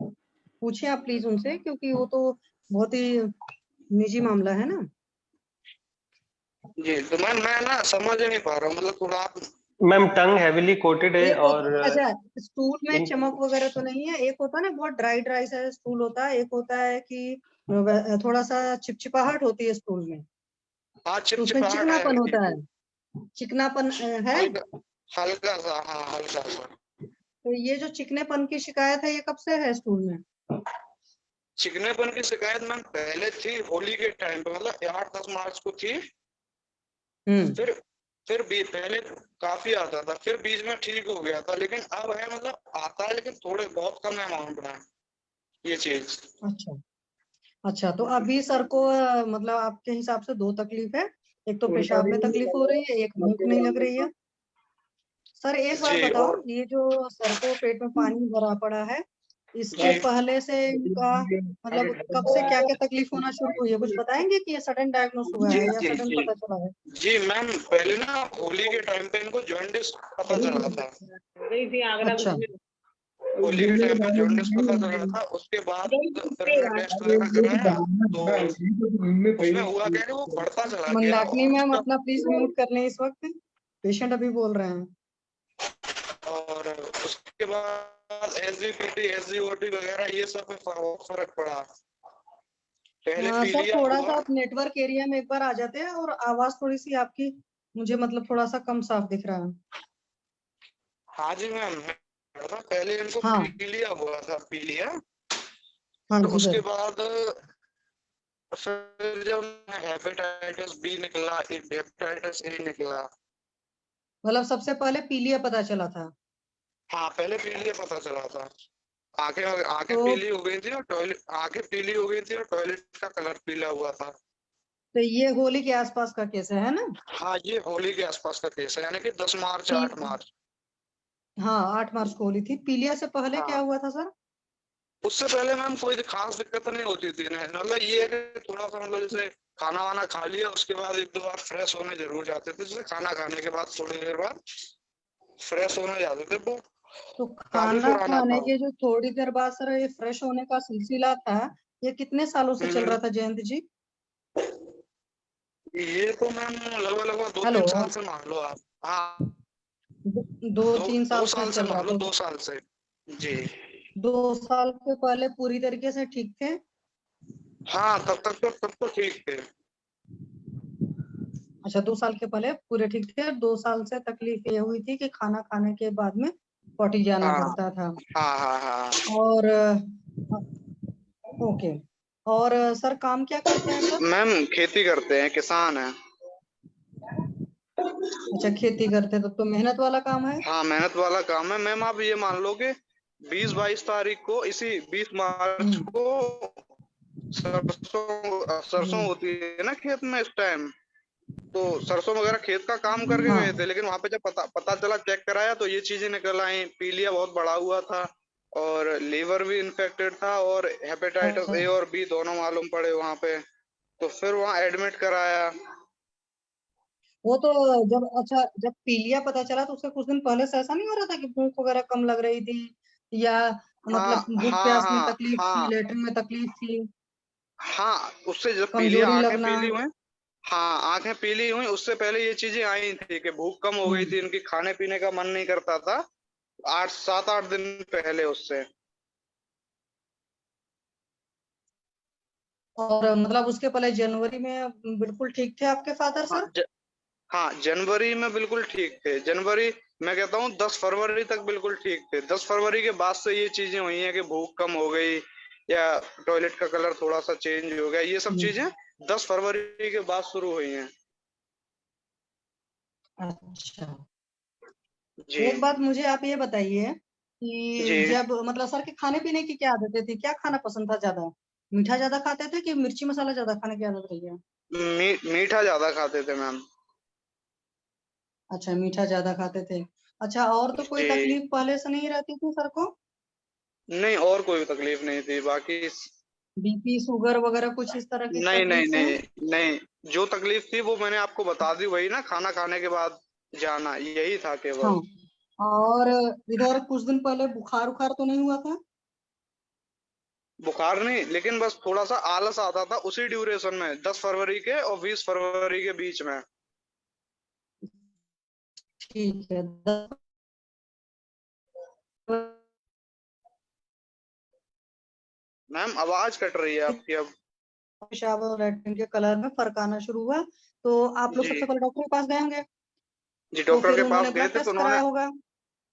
पूछिए आप प्लीज उनसे, क्योंकि वो तो बहुत ही निजी मामला है ना। जी तो मैं ना समझ नहीं पा रहा हूँ, मतलब थोड़ा आप। मैम टंग हैवीली कोटेड है एक और अच्छा स्टूल में इन चमक वगैरह तो नहीं है। एक होता है ना बहुत ड्राई ड्राई सा स्टूल होता है, एक होता है कि थोड़ा सा चिपचिपाहट होती है स्टूल में। हाँ तो उसमें चिपचिपाहट है चिकनापन हल्की होता है, सी। चिकनापन है। हल्का हल्का सा, हाँ हल्का सा। तो ये जो चिकनेपन की शिकायत है ये कब से है स्टूल में। चिकनेपन की शिकायत मैम पहले थी होली के टाइम पे, मतलब 8-10 मार्च को थी। फिर भी पहले काफी आता था, फिर बीच में ठीक हो गया था, लेकिन अब है मतलब आता है लेकिन थोड़े बहुत कम अमाउंट में ये चीज। अच्छा अच्छा, तो अभी सर को मतलब आपके हिसाब से 2 तकलीफ है, एक तो पेशाब में तकलीफ हो रही है, एक भूख नहीं लग रही है। सर एक बात जी, बताओ, और ये जो सर को पेट में पानी भरा पड़ा है, इसके जी पहले से इनका मतलब कब से क्या क्या तकलीफ होना शुरू हुई है, कुछ बताएंगे कि ये सडन डायग्नोस हुआ जी है या जी सडन जी पता चला है? जी मैम, पहले ना होली के टाइम पे इनको जॉन्डिस पता चला था। अच्छा होली के टाइम पे जॉन्डिस पता चला था, उसके बाद फिर मैंने टेस्ट वगैरह कराया तो उसमें हुआ क्या कि वो बढ़ता चला गया। मंदाकिनी और मैम उसका अपना प्लीज म्यूट कर लें, इस वक्त पेशेंट अभी बोल रहे हैं। और उसके बाद एसजीपीटी एसजीओटी वगैरह ये सब में फर्क पड़ा। पहले सर पीलिया थोड़ा सा हुआ। आप नेटवर्क एरिया में एक बार आ जाते हैं, और आवाज थोड़ी सी आपकी मुझे मतलब थोड़ा सा कम साफ दिख रहा है। हाँ जी मैम, पहले इनको हाँ पीलिया हुआ था, पीलिया। हाँ तो जी उसके सर। बाद फिर जब हेपेटाइटिस बी निकला, हेपेटाइटिस ए निकला। मतलब सबसे पहले पीलिया पता चला था। हाँ, पहले पीलिया पता चला था। आंखें आंखें तो पीली हो गई थी और टॉयलेट आंखें पीली हो गई थी और टॉयलेट का कलर पीला हुआ था। ये होली के आसपास का केस है ना? हाँ, ये होली के आसपास का केस है, यानी कि 10 मार्च पी 8 मार्च। हाँ 8 मार्च को होली थी। पीलिया से पहले क्या हाँ, हुआ था सर? उससे पहले मैम कोई खास दिक्कत नहीं होती थी ना, मतलब ये है कि थोड़ा सा मतलब जैसे खाना वाना खा लिया उसके बाद 1-2 बार फ्रेश होने जरूर जाते थे, जैसे खाना खाने के बाद थोड़ी देर बाद फ्रेश होने जाते थे। वो तो काफी खाना पुराना खाने था। के जो थोड़ी देर बाद सर ये फ्रेश होने का सिलसिला था, ये कितने सालों से चल हम्म, रहा था जयंत जी? ये तो मैम लगभग 2-3 हेलो, साल से मान लो आप। हाँ, 2-3 दो साल से साल से चल रहा मान लो, था। 2 साल से। जी 2 साल के पहले पूरी तरीके से ठीक थे? हाँ, तब तो ठीक थे। अच्छा, 2 साल के पहले पूरे ठीक थे, 2 साल से तकलीफ ये हुई थी कि खाना खाने के बाद में पॉटी जाना हाँ पड़ता था। हाँ हाँ हाँ और ओके, और सर काम क्या करते हैं सर? मैम, खेती करते हैं, किसान हैं। अच्छा खेती करते हैं, तब तो मेहनत वाला काम है। हाँ, मेहनत वाला काम है मैम। आप ये मान लो कि 20-22 तारीख को, इसी 20 मार्च हम्म को सरसों हम्म, होती है ना खेत में इस टाइम। तो सरसों वगैरह खेत का काम करके गए थे, हाँ लेकिन वहां पे जब पता चला, चेक कराया तो ये चीजें निकल आई। पीलिया बहुत बढ़ा हुआ था और लीवर भी इन्फेक्टेड था और हेपेटाइटिस ए और बी दोनों मालूम पड़े वहां पे। तो फिर वहां एडमिट कराया। वो तो जब अच्छा जब पीलिया पता चला तो उसके कुछ दिन पहले से ऐसा नहीं हो रहा था कि भूख वगैरह कम लग रही थी, या हाँ मतलब भूख हाँ प्यास में हाँ तकलीफ थी, हाँ लेटरिन में तकलीफ थी, हाँ, उससे जब पीलिया कमजोरी आंखें लगना? पीली हुई। हाँ, आंखें पीली हुई, उससे पहले ये चीजें आई थी कि भूख कम हो गई हम्म थी, इनकी खाने पीने का मन नहीं करता था। 7-8 दिन पहले उससे। और मतलब उसके पहले जनवरी में बिल्कुल ठीक थे आपके फादर हाँ, सर? हाँ, जनवरी में बिल्कुल ठीक थे। जनवरी, मैं कहता हूँ 10 फरवरी तक बिल्कुल ठीक थे। 10 फरवरी के बाद से ये चीजें हुई हैं कि भूख कम हो गई या टॉयलेट का कलर थोड़ा सा चेंज हो गया, ये सब चीजें 10 फरवरी के बाद शुरू हुई हैं। अच्छा, जी एक बात मुझे आप ये बताइए जी। कि जब मतलब सर के खाने पीने की क्या आदतें थी, क्या खाना पसंद था ज्यादा? मीठा ज्यादा खाते थे कि मिर्ची मसाला ज्यादा खाने की आदत रही है? मीठा ज्यादा खाते थे मैम। अच्छा मीठा ज्यादा खाते थे। अच्छा, और तो कोई जी, तकलीफ पहले से नहीं रहती थी सर को? नहीं और कोई तकलीफ नहीं थी बाकी। बीपी शुगर वगैरह कुछ इस तरह की नहीं नहीं तकलीफ थी? नहीं नहीं, जो तकलीफ थी वो मैंने आपको बता दी, वही ना, खाना खाने के बाद जाना, यही था हाँ, केवल। और इधर कुछ दिन पहले बुखार उखार तो नहीं हुआ था? बुखार नहीं, लेकिन बस थोड़ा सा आलस आता था उसी ड्यूरेशन में, 10 फरवरी के और 20 फरवरी के बीच में। ठीक है, मैम, आवाज कट रही है आपकी अब। पेशाब और लैट्रिन के कलर में फर्क आना शुरू हुआ, तो आप लोग जी सबसे पहले डॉक्टर के पास गए होंगे, जी, तो डॉक्टर फिर के पास उन्होंने गए ब्लड थे तो टेस्ट उन्होंने। कराया होगा।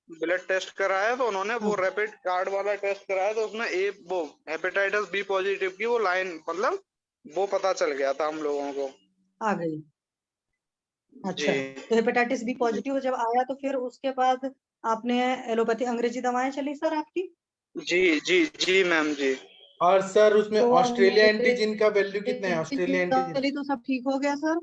ब्लड टेस्ट कराया तो उन्होंने वो रैपिड कार्ड वाला टेस्ट कराया तो उसमें वो हेपेटाइटिस बी पॉजिटिव की वो लाइन मतलब वो पता चल गया था हम लोगों को। आ गई। अच्छा, जी तो हेपेटाइटिस बी पॉजिटिव जब आया तो फिर उसके बाद आपने एलोपैथी अंग्रेजी दवाएं चली सर आपकी? जी जी जी मैम जी। और सर उसमें तो ऑस्ट्रेलिया एंटीजन का वैल्यू कितना है? ऑस्ट्रेलिया एंटीजन चली तो सब ठीक हो गया सर?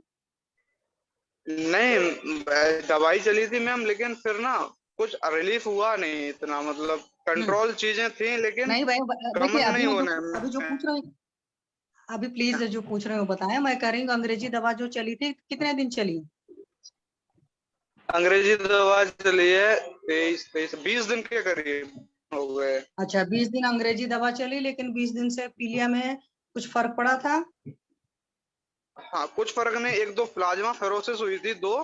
नहीं दवाई चली थी मैम, लेकिन फिर ना कुछ रिलीफ हुआ नहीं इतना, मतलब कंट्रोल चीजें थी लेकिन नहीं भाई, कम देखिए नहीं होने अभी जो पूछ रहे हैं, अभी प्लीज जो पूछ रहे हो बताएं। मैं कह रही हूँ अंग्रेजी दवा जो चली थी कितने दिन चली? अंग्रेजी दवा चली है 20 दिन के करीब हो गए। अच्छा, 20 दिन अंग्रेजी दवा चली, लेकिन 20 दिन से पीलिया में कुछ फर्क पड़ा था? हाँ कुछ फर्क नहीं, एक दो प्लाज्मा फेरोसिस हुई थी दो,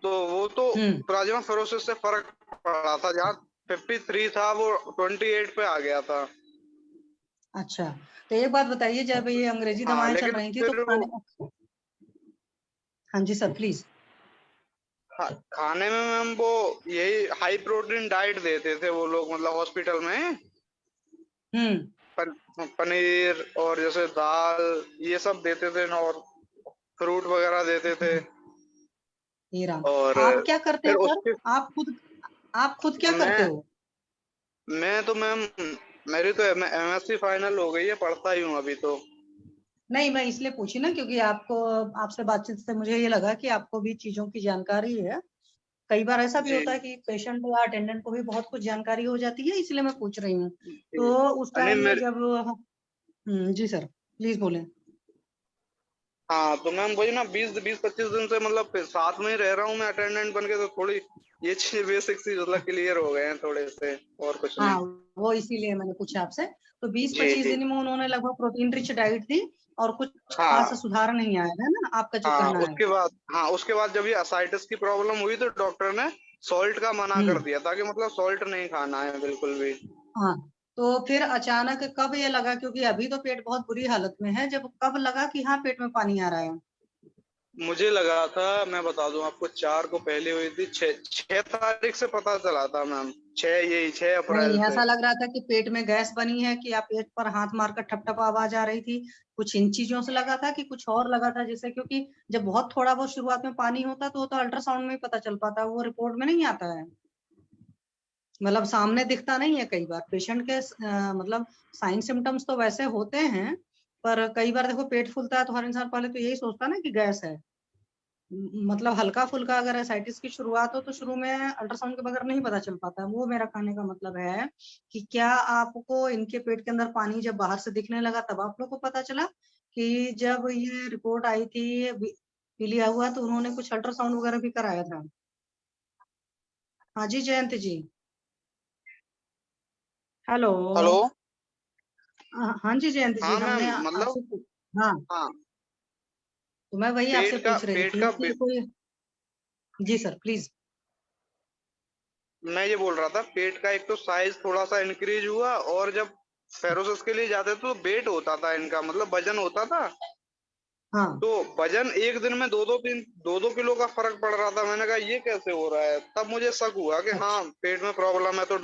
तो वो तो प्लाज्मा फेरोसिस से फर्क पड़ा था, जहाँ 53 था वो 28 पे आ गया था। अच्छा, तो एक बात बताइए, जब ये अंग्रेजी हाँ दवाएं चल लेकिन रही थी तो फिर खाने, हाँ जी सर प्लीज। हाँ, खाने में मैम वो यही हाई प्रोटीन डाइट देते थे वो लोग, मतलब हॉस्पिटल में पनीर और जैसे दाल ये सब देते थे ना, और फ्रूट वगैरह देते थे। हे राम, और आप क्या करते फिर हैं सर? उसके आप खुद क्या करते हो? मैं तो मैम मेरी तो MSc फाइनल हो गई है, पढ़ता ही हूँ अभी तो। नहीं, मैं इसलिए पूछी ना क्योंकि आपसे बातचीत से मुझे ये लगा कि आपको भी चीजों की जानकारी है। कई बार ऐसा भी जी होता है कि पेशेंट या अटेंडेंट को भी बहुत कुछ जानकारी हो जाती है, इसलिए मैं पूछ रही हूँ। जी। तो उस नहीं टाइम में मेरे जब जी सर प्लीज बोलें। हाँ तो मैम वही ना 20-25 दिन से मतलब साथ में ही रह रहा हूँ मैं अटेंडेंट बन के, तो थोड़ी ये चीज बेसिक चीज मतलब क्लियर हो गए हैं थोड़े से, और कुछ हाँ, नहीं। वो इसीलिए मैंने पूछा आपसे। तो जी 20-25 जी दिन में उन्होंने लगभग प्रोटीन रिच डाइट दी और कुछ खास हाँ सुधार नहीं आया है ना, आपका जो कहना है? उसके बाद जब ये असाइटिस की प्रॉब्लम हुई तो डॉक्टर ने सॉल्ट का मना कर दिया था कि मतलब सॉल्ट नहीं खाना है बिल्कुल भी। हाँ, तो फिर अचानक कब ये लगा, क्योंकि अभी तो पेट बहुत बुरी हालत में है, जब कब लगा कि हाँ पेट में पानी आ रहा है? मुझे लगा था, मैं बता दूं आपको, 4 को पहले हुई थी, 6 तारीख से पता चला था मैम, 6 अप्रैल नहीं, से। ऐसा लग रहा था कि पेट में गैस बनी है, कि आप पेट पर हाथ मारकर ठप ठप आवाज आ रही थी, कुछ इन चीजों से लगा था कि कुछ और लगा था? जैसे क्योंकि जब बहुत थोड़ा बहुत शुरुआत में पानी होता तो वो तो अल्ट्रासाउंड में ही पता चल पाता है, वो रिपोर्ट में नहीं आता है, मतलब सामने दिखता नहीं है। कई बार पेशेंट के मतलब साइन सिम्टम्स तो वैसे होते हैं, पर कई बार देखो पेट फूलता है तो हर इंसान पहले तो यही सोचता है ना कि गैस है। मतलब हल्का फुल्का अगर एसाइटिस की शुरुआत हो तो शुरू में अल्ट्रासाउंड के बगैर नहीं पता चल पाता। वो मेरा कहने का मतलब है कि क्या आपको इनके पेट के अंदर पानी जब बाहर से दिखने लगा तब आप लोग को पता चला, कि जब ये रिपोर्ट आई थी पीलिया हुआ तो उन्होंने कुछ अल्ट्रासाउंड वगैरह भी कराया था? हाँ जी जयंत जी, हेलो। हेलो। हाँ जी जयंत जी, हाँ मैम हमने मतलब आपसे हाँ, हाँ तो मैं वही आपसे पूछ रही पेट थी का कि कोई, जी सर प्लीज। मैं ये बोल रहा था, पेट का एक तो साइज थोड़ा सा इंक्रीज हुआ, और जब फेरोसिस के लिए जाते तो वेट होता था इनका, मतलब वजन होता था, हाँ तो वजन एक दिन में 2-2 किलो का फर्क पड़ रहा था। मैंने कहा ये कैसे हो रहा है, तब मुझे शक हुआ कि हाँ अच्छा पेट में प्रॉब्लम है। तो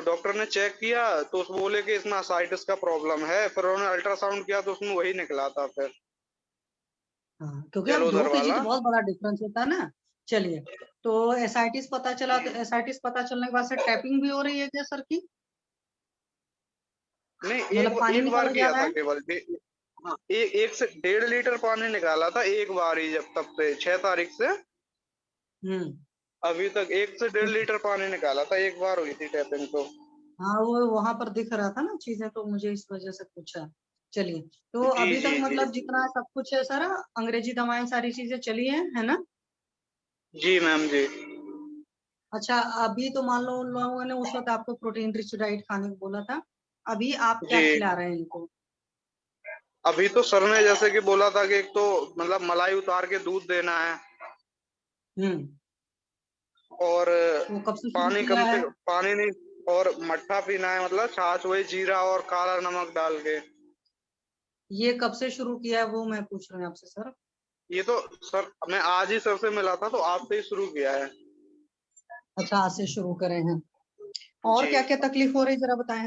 डॉक्टर ने चेक किया तो उस बोले कि इसमें असाइटिस का प्रॉब्लम है, फिर उन्होंने अल्ट्रासाउंड किया तो उसमें वही निकला था फिर हाँ, क्योंकि अब 2 जलोदर केजी तो वाला। बहुत बड़ा डिफरेंस होता है ना। चलिए, तो एसआईटिस पता चला, तो एसआईटिस पता चलने के बाद से टैपिंग भी हो रही है क्या सर की? नहीं मतलब एक पानी एक बार निकल जा किया रहा था है? केवल। हाँ 1 से 1.5 लीटर पानी निकाला था एक बार ही, जब तब से 6 तारीख से हम्म अभी तक 1 से 1.5 लीटर पानी निकाला था, एक बार हुई थी टैपिंग तो। हाँ, वो वहां पर दिख रहा था ना चीजें, तो मुझे इस वजह से पूछा। चलिए, तो जी अभी तक जी जी मतलब जितना सब कुछ है सर, अंग्रेजी दवाएं सारी चीजें चली है ना? जी मैम जी। अच्छा, अभी तो मान लो उन लोगों ने उस वक्त आपको प्रोटीन रिच डाइट खाने को बोला था, अभी आप क्या जी खिला रहे हैं इनको? अभी तो सर ने जैसे कि बोला था कि एक तो मतलब मलाई उतार के दूध देना है, हम्म और वो कब से शुरू किया है? पानी नहीं, और मट्ठा पीना है, मतलब छाछ, वही जीरा और काला नमक डाल के। ये कब से शुरू किया है वो मैं पूछ रही हूँ आपसे सर। ये तो सर मैं आज ही सर से मिला था तो आज से ही शुरू किया है। अच्छा, आज से शुरू करे हैं। और जी। क्या क्या तकलीफ हो रही जरा बताएं।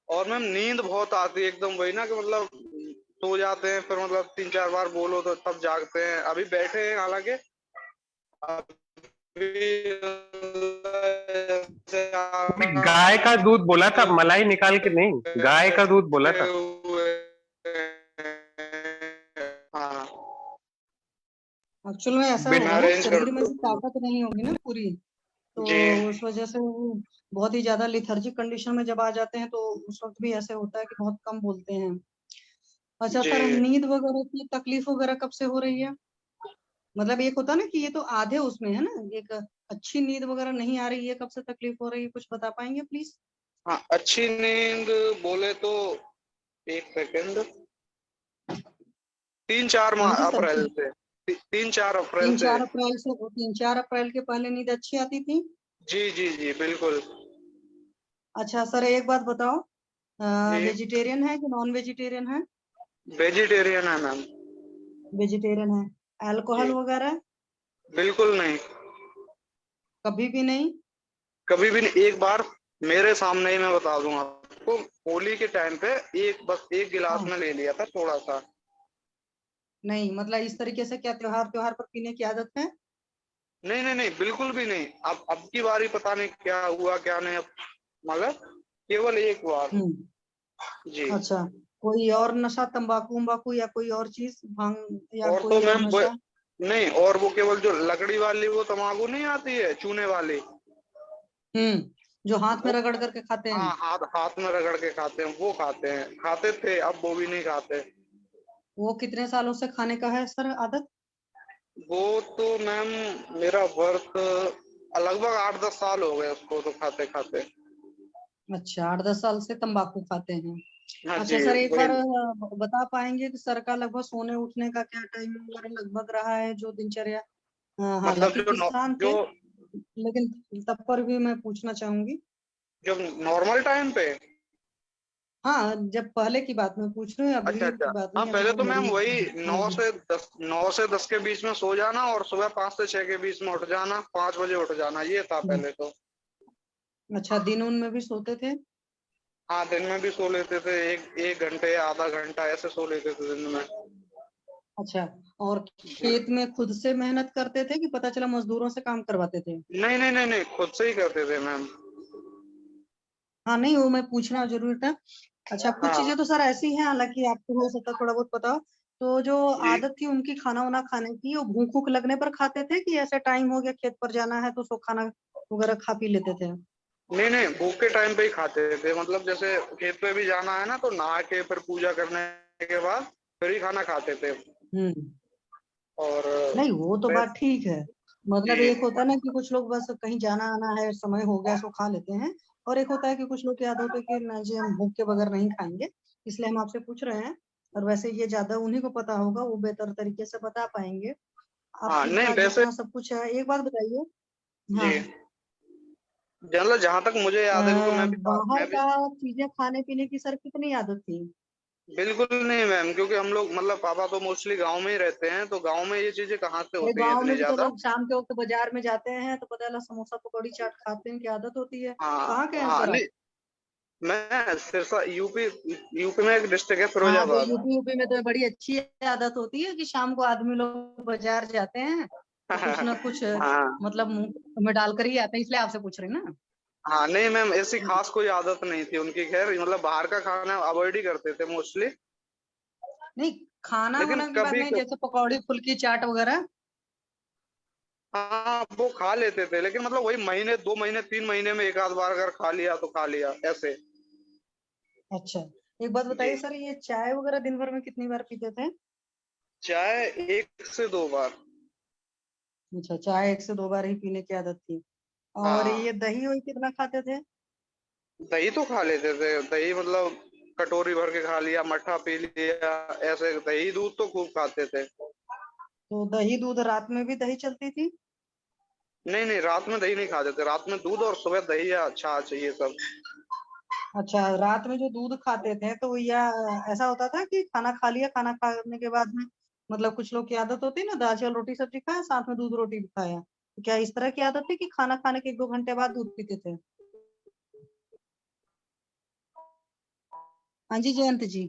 और मैम नींद बहुत आती है एकदम, वही ना कि मतलब सो जाते हैं, फिर मतलब 3-4 बार बोलो तो तब जागते हैं। अभी बैठे हैं हालांकि अभी गाय का दूध बोला था, मलाई निकाल के नहीं, गाय का दूध बोला था। हाँ एक्चुअल में ऐसा बिना होगा ना, अरेंज कर शरीर में दो। से ताकत नहीं होगी ना पूरी, तो जी उस वजह से वो बहुत ही ज्यादा लिथर्जिक कंडीशन में जब आ जाते हैं तो उस वक्त भी ऐसे होता है कि बहुत कम बोलते हैं। अच्छा जी। सर, नींद वगैरह की तकलीफ वगैरह कब से हो रही है? मतलब एक होता है ना कि ये तो आधे उसमें है ना, एक अच्छी नींद वगैरह नहीं आ रही है, कब से तकलीफ हो रही है, कुछ बता पाएंगे प्लीज? हाँ अच्छी नींद बोले तो 1 सेकंड, 3-4 हाँ जी सर, अप्रैल से, 3-4 अप्रैल तीन से। चार अप्रैल से, 3-4 अप्रैल के पहले नींद अच्छी आती थी? जी जी जी बिल्कुल। अच्छा सर, एक बात बताओ, जी वेजिटेरियन है कि नॉन वेजिटेरियन है? वेजिटेरियन है मैम। वेजिटेरियन है। अल्कोहल जी वगैरह? बिल्कुल नहीं, कभी भी नहीं? कभी भी नहीं। एक बार मेरे सामने ही मैं बता दूं आपको, होली के टाइम पे बस एक गिलास हाँ, में ले लिया था थोड़ा सा। नहीं मतलब इस तरीके से क्या त्योहार त्योहार पर पीने की आदत है? नहीं नहीं नहीं बिल्कुल भी नहीं। अब की बारी पता नहीं क्या हुआ क्या नहीं, अब मतलब केवल एक बार। हम्म। जी। अच्छा, कोई और नशा, तंबाकू वंबाकू या कोई और चीज, भांग या और तो कोई और मैम वो नशा? नहीं, और वो केवल जो लकड़ी वाली वो तम्बाकू नहीं आती है चूने वाली, हम्म, जो हाथ में वो रगड़ करके खाते हैं? हाँ हाथ हाथ में रगड़ के खाते हैं, वो खाते हैं, खाते थे, अब वो भी नहीं खाते। वो कितने सालों से खाने का है सर आदत? वो तो मैम मेरा वर्क लगभग 8-10 साल हो गए उसको तो खाते खाते। अच्छा, 8-10 साल से तंबाकू खाते हैं। हाँ अच्छा जी सर, एक वही। बार बता पाएंगे कि सर का लगभग सोने उठने का क्या टाइम वगैरह लगभग रहा है, जो दिनचर्या? मतलब हालांकि किसान जो थे, लेकिन तब पर भी मैं पूछना चाहूंगी। जो नॉर्मल टाइम पे। हाँ, जब पहले की बात मैं पूछ रही हूँ, अच्छा अभी अच्छा। की बात हाँ नहीं, अभी पहले वो तो मैम मेरी। वही हाँ जी। 9 से 10 के बीच में सो जाना, और सुबह 5 से 6 के बीच में उठ जाना, 5 बजे उठ जाना, ये था हम्म, पहले तो। अच्छा, दिन उन में भी सोते थे? हाँ दिन में भी सो लेते थे, एक एक घंटे आधा घंटा ऐसे सो लेते थे दिन में। अच्छा, और जी। खेत में खुद से मेहनत करते थे कि पता चला मजदूरों से काम करवाते थे? नहीं नहीं नहीं नहीं खुद से ही करते थे मैम। हाँ, नहीं वो मैं पूछना जरूरी था। अच्छा, कुछ हाँ चीजें तो सर ऐसी हैं, हालांकि आपको हो सकता है थोड़ा बहुत पता हो, तो जो जी। आदत थी उनकी खाना वाना खाने की, वो भूख भूख लगने पर खाते थे कि ऐसा टाइम हो गया खेत पर जाना है तो सो खाना वगैरह खा पी लेते थे? नहीं नहीं भूख के टाइम पे ही खाते थे, मतलब जैसे खेत पे भी जाना है ना तो नहा के फिर पूजा करने के बाद फिर ही खाना खाते थे। हम्म, और नहीं वो तो बात वैसे ठीक है। मतलब जी एक होता है ना कि कुछ लोग बस कहीं जाना आना है, समय हो गया सो खा लेते हैं, और एक होता है कि कुछ लोग की आदत होती है कि ना जी हम भूख के बगैर नहीं खाएंगे, इसलिए हम आपसे पूछ रहे हैं। और वैसे ये ज्यादा उन्हीं को पता होगा, वो बेहतर तरीके से बता पाएंगे। हाँ आपके नहीं पास वैसे जितना सब कुछ है, एक बात बताइए। जी हाँ, मतलब जहां तक मुझे याद है, क्योंकि बाहर मैं भी का चीजें खाने पीने की सर कितनी आदत थी? बिल्कुल नहीं मैम, क्योंकि हम लोग मतलब पापा तो मोस्टली गांव में ही रहते हैं, तो गांव में ये चीजें कहाँ से अरे होती हैं गांव में इतनी भी तो ज्यादा। लोग शाम के वक्त बाजार में जाते हैं तो पता चला समोसा पकौड़ी चाट खाते हैं, की आदत होती है। हाँ कहाँ के हैं हाँ सर आप? नहीं मैं सिरसा यूपी, यूपी में एक डिस्ट्रिक्ट है हाँ, तो फिरोजाबाद। यूपी यूपी में तो बड़ी अच्छी आदत होती है कि शाम को आदमी लोग बाजार जाते हैं तो कुछ ना कुछ हाँ मतलब मुंह में डालकर ही आते हैं, इसलिए आपसे पूछ रही ना। हाँ नहीं मैम ऐसी खास कोई आदत नहीं थी उनकी, खैर मतलब बाहर का खाना अवॉइड ही करते थे मोस्टली। नहीं, खाना लेकिन वाना की बात कभी नहीं, जैसे पकौड़ी फुल्की चाट वगैरह? हाँ वो खा लेते थे, लेकिन मतलब वही महीने 2 महीने 3 महीने में एक आध बार अगर खा लिया तो खा लिया ऐसे। अच्छा, एक बात जी बताइए सर, ये चाय वगैरह दिन भर में कितनी बार पीते थे? चाय 1 से 2 बार। अच्छा, चाय 1 से 2 बार ही पीने की आदत थी। और हाँ ये दही वही कितना खाते थे? दही तो खा लेते थे, दही मतलब कटोरी भर के खा लिया, मट्ठा पी लिया, ऐसे दही दूध तो खूब खाते थे। तो दही दूध, रात में भी दही चलती थी? नहीं नहीं रात में दही नहीं खाते थे, रात में दूध और सुबह दही या छाछ ये सब। अच्छा, रात में जो दूध खाते थे तो या ऐसा होता था कि खाना खा लिया, खाना खाने के बाद में मतलब कुछ लोग की आदत होती है ना, दाल चावल रोटी सब्जी खाया साथ में दूध रोटी भी खाया, तो क्या इस तरह की आदत थी कि खाना खाने के 1-2 घंटे बाद दूध पीते थे? हाँ जी जयंत जी।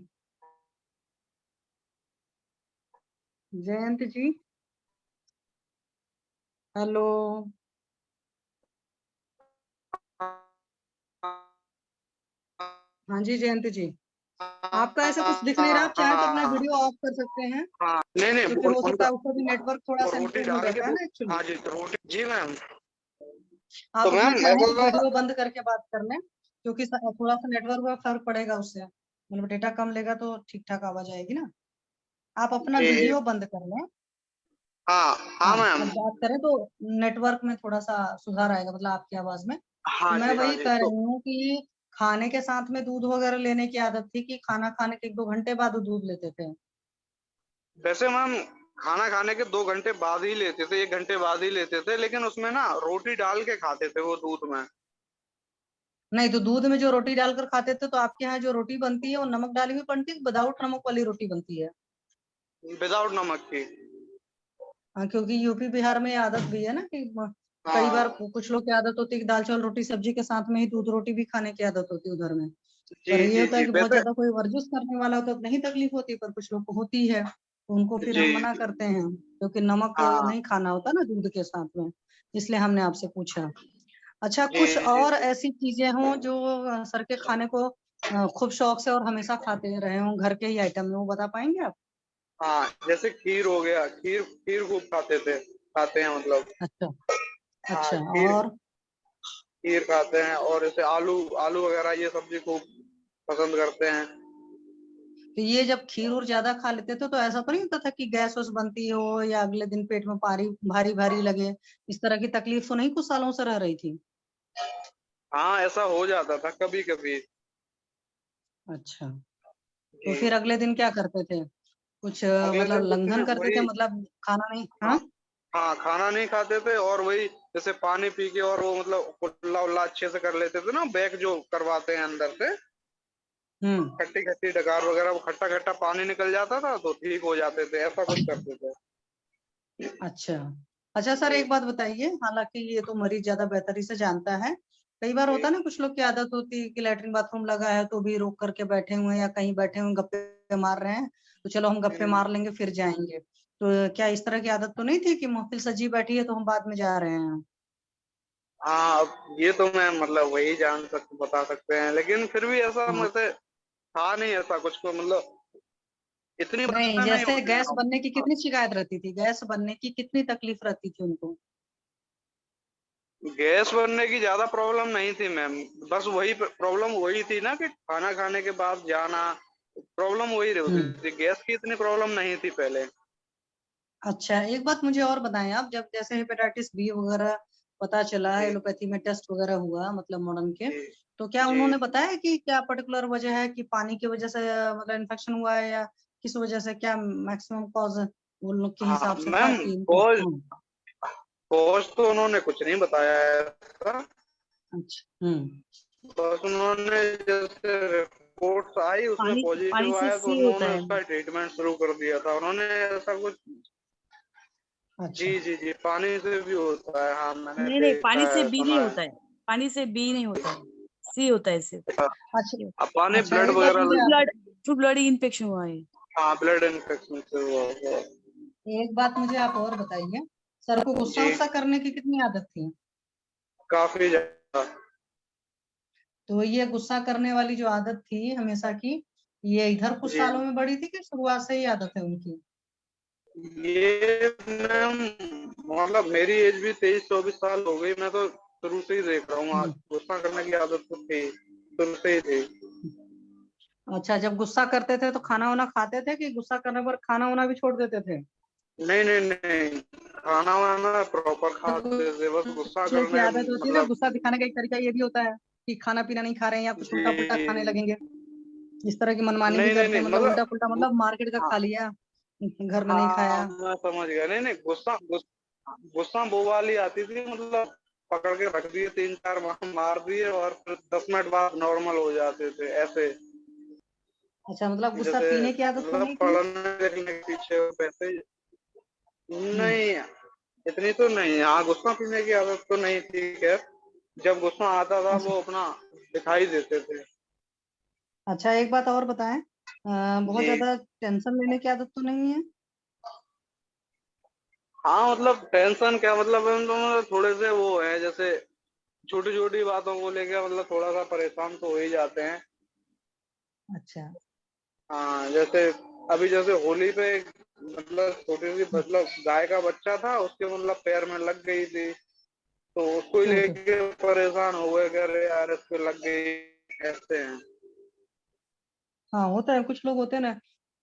जयंत जी, हेलो। हाँ जी जयंत जी, आपका ऐसा कुछ दिख नहीं रहा, आप चाहें तो अपना वीडियो ऑफ कर सकते हैं, हाँ नहीं नहीं क्योंकि हो सकता है उसका भी नेटवर्क थोड़ा सा रोटी इम्प्रूव हो डाल के जाता है ना एक्चुअली। हाँ जी रोटी जी मैम। आप तो अपना मैम मैं चाहें बोल तो रहा वीडियो बंद करके बात कर लें, क्योंकि थोड़ा सा नेटवर्क में फर्क पड़ेगा उससे, मतलब डेटा कम लेगा तो ठीक ठाक आवाज आएगी ना। आप अपना जी वीडियो बंद कर लें। हाँ हाँ हाँ, मैम। जब बात करें तो नेटवर्क में थोड़ा सा सुधार आएगा, मतलब आपकी आवाज में। तो मैं हाँ वही जी कह तो रही हूँ कि खाने के साथ में दूध वगैरह लेने की आदत थी कि खाना खाने के 1-2 घंटे बाद दूध लेते थे? वैसे मैम खाना खाने के 2 घंटे बाद ही लेते थे, 1 घंटे बाद ही लेते थे, लेकिन उसमें ना रोटी डाल के खाते थे वो दूध में। नहीं, तो दूध में जो रोटी डालकर खाते थे, तो आपके यहाँ जो रोटी बनती है वो नमक डाली हुई बनती है, विदाउट नमक वाली रोटी बनती है? विदाउट नमक की। हाँ, क्योंकि यूपी बिहार में ये आदत भी है ना कि कई बार हाँ कुछ लोग की आदत होती है कि दाल चावल रोटी सब्जी के साथ में ही दूध रोटी भी खाने की आदत होती है उधर में। पर जी ये जी होता है जी कि बहुत वैसे ज्यादा कोई वर्जिश करने वाला होता है तो नहीं तकलीफ होती, पर कुछ लोग को होती है, तो उनको फिर जी हम मना करते हैं, क्योंकि नमक हाँ नहीं खाना होता ना दूध के साथ में, इसलिए हमने आपसे पूछा। अच्छा, जी कुछ जी और जी ऐसी चीजें हों जो सर के खाने को खूब शौक से और हमेशा खाते रहे हों, घर के ही आइटम में, वो बता पाएंगे आप? हाँ जैसे खीर हो गया, खीर खीर खूब खाते हैं मतलब। अच्छा। हाँ अच्छा, खीर और? खीर खाते हैं, और जैसे आलू आलू वगैरह ये सब्जी खूब पसंद करते हैं। तो ये जब खीर और ज्यादा खा लेते थे तो ऐसा तो नहीं होता था कि गैस वैस बनती हो या अगले दिन पेट में भारी भारी भारी लगे, इस तरह की तकलीफ तो नहीं कुछ सालों से रह रही थी? हाँ ऐसा हो जाता था कभी कभी। अच्छा, तो जी फिर अगले दिन क्या करते थे? कुछ अगले मतलब दिन कुछ लंघन नहीं करते थे, वही। मतलब खाना नहीं? हाँ हाँ। हाँ खाना नहीं खाते थे, और वही जैसे पानी पी के, और वो मतलब कुल्ला उल्ला अच्छे से कर लेते थे ना, बैग जो करवाते हैं अंदर से, हम्म। खट्टी खट्टी डकार वगैरह, वो खट्टा खट्टा पानी निकल जाता था तो ठीक हो जाते थे, ऐसा कुछ करते थे। अच्छा। अच्छा सर, जी एक बात बताइए, हालांकि ये तो मरीज ज्यादा बेहतरी से जानता है, कई बार जी होता है ना कुछ लोग की आदत होती है कि लैट्रिन बाथरूम लगा है तो भी रोक करके बैठे हुए हैं या कहीं बैठे हुए गप्पे मार रहे हैं, तो चलो हम गप्पे हम्म, मार लेंगे फिर जाएंगे, तो क्या इस तरह की आदत तो नहीं थी कि महफिल सजी बैठी है तो हम बाद में जा रहे हैं? हाँ अब ये तो मैं मतलब वही बता सकते हैं, लेकिन फिर भी ऐसा हाँ। मुझे था नहीं ऐसा कुछ को, मतलब इतनी नहीं, बातें नहीं जैसे होती गैस हैं। बनने की हाँ, कितनी शिकायत रहती थी, गैस बनने की कितनी तकलीफ रहती थी उनको? गैस बनने की ज्यादा प्रॉब्लम नहीं थी मैम, बस वही प्रॉब्लम वही थी ना कि खाना खाने के बाद जाना, प्रॉब्लम वही होती हम्म। थी, गैस की इतनी प्रॉब्लम नहीं थी पहले। अच्छा, एक बात मुझे और बताएं आप, जब जैसे हेपेटाइटिस बी वगैरह पता चला, जी एलोपैथी में टेस्ट वगैरह हुआ मतलब मॉडर्न के, जी तो क्या जी उन्होंने बताया कि क्या पर्टिकुलर वजह है कि पानी की वजह से मतलब इन्फेक्शन हुआ है या किस वजह से, क्या मैक्सिमम कॉज वो लोग के हाँ हिसाब से था मैम कि इनको? कॉज कॉज तो उन्होंने कुछ नहीं बताया है ऐसा। अच्छा। हम्म। बस उन्होंने जैसे रिपोर्ट्स आई उसमें पानी पॉजिटिव से आया तो सी होता उन्होंने है। उसका ट्रीटमेंट शुरू कर दिया था, उन्होंने ऐसा कुछ। जी अच्छा। जी जी पानी से भी होता है, हाँ मैंने नहीं नहीं, देखा पानी से है बी सुना नहीं है। होता है, पानी से बी नहीं होता है, सी होता है सिर्फ। अच्छा। अब पानी अच्छा, ब्लड एक बात वगैरह। मुझे आप थ्रू ब्लड इन्फेक्शन हुआ है। हाँ ब्लड इन्फेक्शन से हुआ हुआ। एक बात मुझे आप और बताइए, सर को गुस्सा जी उस्सा करने की कितनी आदत थी? काफी ज्यादा। तो ये गुस्सा करने वाली जो आदत थी हमेशा की, ये इधर कुछ जी सालों में बढ़ी थी कि शुरुआत से ही आदत है उनकी? ये मैम मतलब मेरी एज भी 23-24 साल हो गई, मैं तो शुरू से ही देख रहा हूँ, हम्म। गुस्सा करने की आदत तो थी, शुरू से ही थी। अच्छा, जब गुस्सा करते थे तो खाना वाना खाते थे कि गुस्सा करने पर खाना वाना भी छोड़ देते थे? नहीं नहीं नहीं खाना वाना प्रॉपर खाते थे, बस गुस्सा कुछ लोग की करने आदत होती है ना, मतलब। गुस्सा दिखाने का एक तरीका ये भी होता है कि खाना पीना नहीं खा रहे हैं या कुछ उल्टा पुल्टा खाने जी लगेंगे, इस तरह की मनमानी भी नहीं नहीं करते नहीं हैं, मतलब मतलब उल्टा पुल्टा, मतलब मार्केट का हाँ खा लिया, घर में नहीं हाँ खाया। मैं समझ गया, नहीं नहीं गुस्सा वो वाली आती थी, मतलब पकड़ के रख दिए, 3-4 मार दिए और फिर 10 मिनट बाद नॉर्मल हो जाते थे ऐसे। अच्छा, मतलब गुस्सा जैसे पीने की आदत तो मतलब नहीं थी? पढ़ने लिखने के पीछे वैसे ही। हम्म। नहीं इतनी तो नहीं। हाँ, गुस्सा पीने की आदत तो नहीं थी। खैर, जब गुस्सा आता था अच्छा वो अपना दिखाई देते थे। अच्छा, एक बात और बताएं, बहुत जी। ज्यादा टेंशन लेने की आदत तो नहीं है? हाँ, मतलब टेंशन क्या, मतलब हम लोग थोड़े से वो है, जैसे छोटी छोटी बातों को लेकर मतलब थोड़ा सा परेशान तो हो ही जाते हैं। अच्छा। हाँ, जैसे अभी जैसे होली पे मतलब छोटी सी मतलब गाय का बच्चा था, उसके मतलब पैर में लग गई थी, तो उसको ही चोट। लेके परेशान हो गए, कह रहे यार इस पे लग गई, ऐसे हैं। हाँ होता है, कुछ लोग होते हैं ना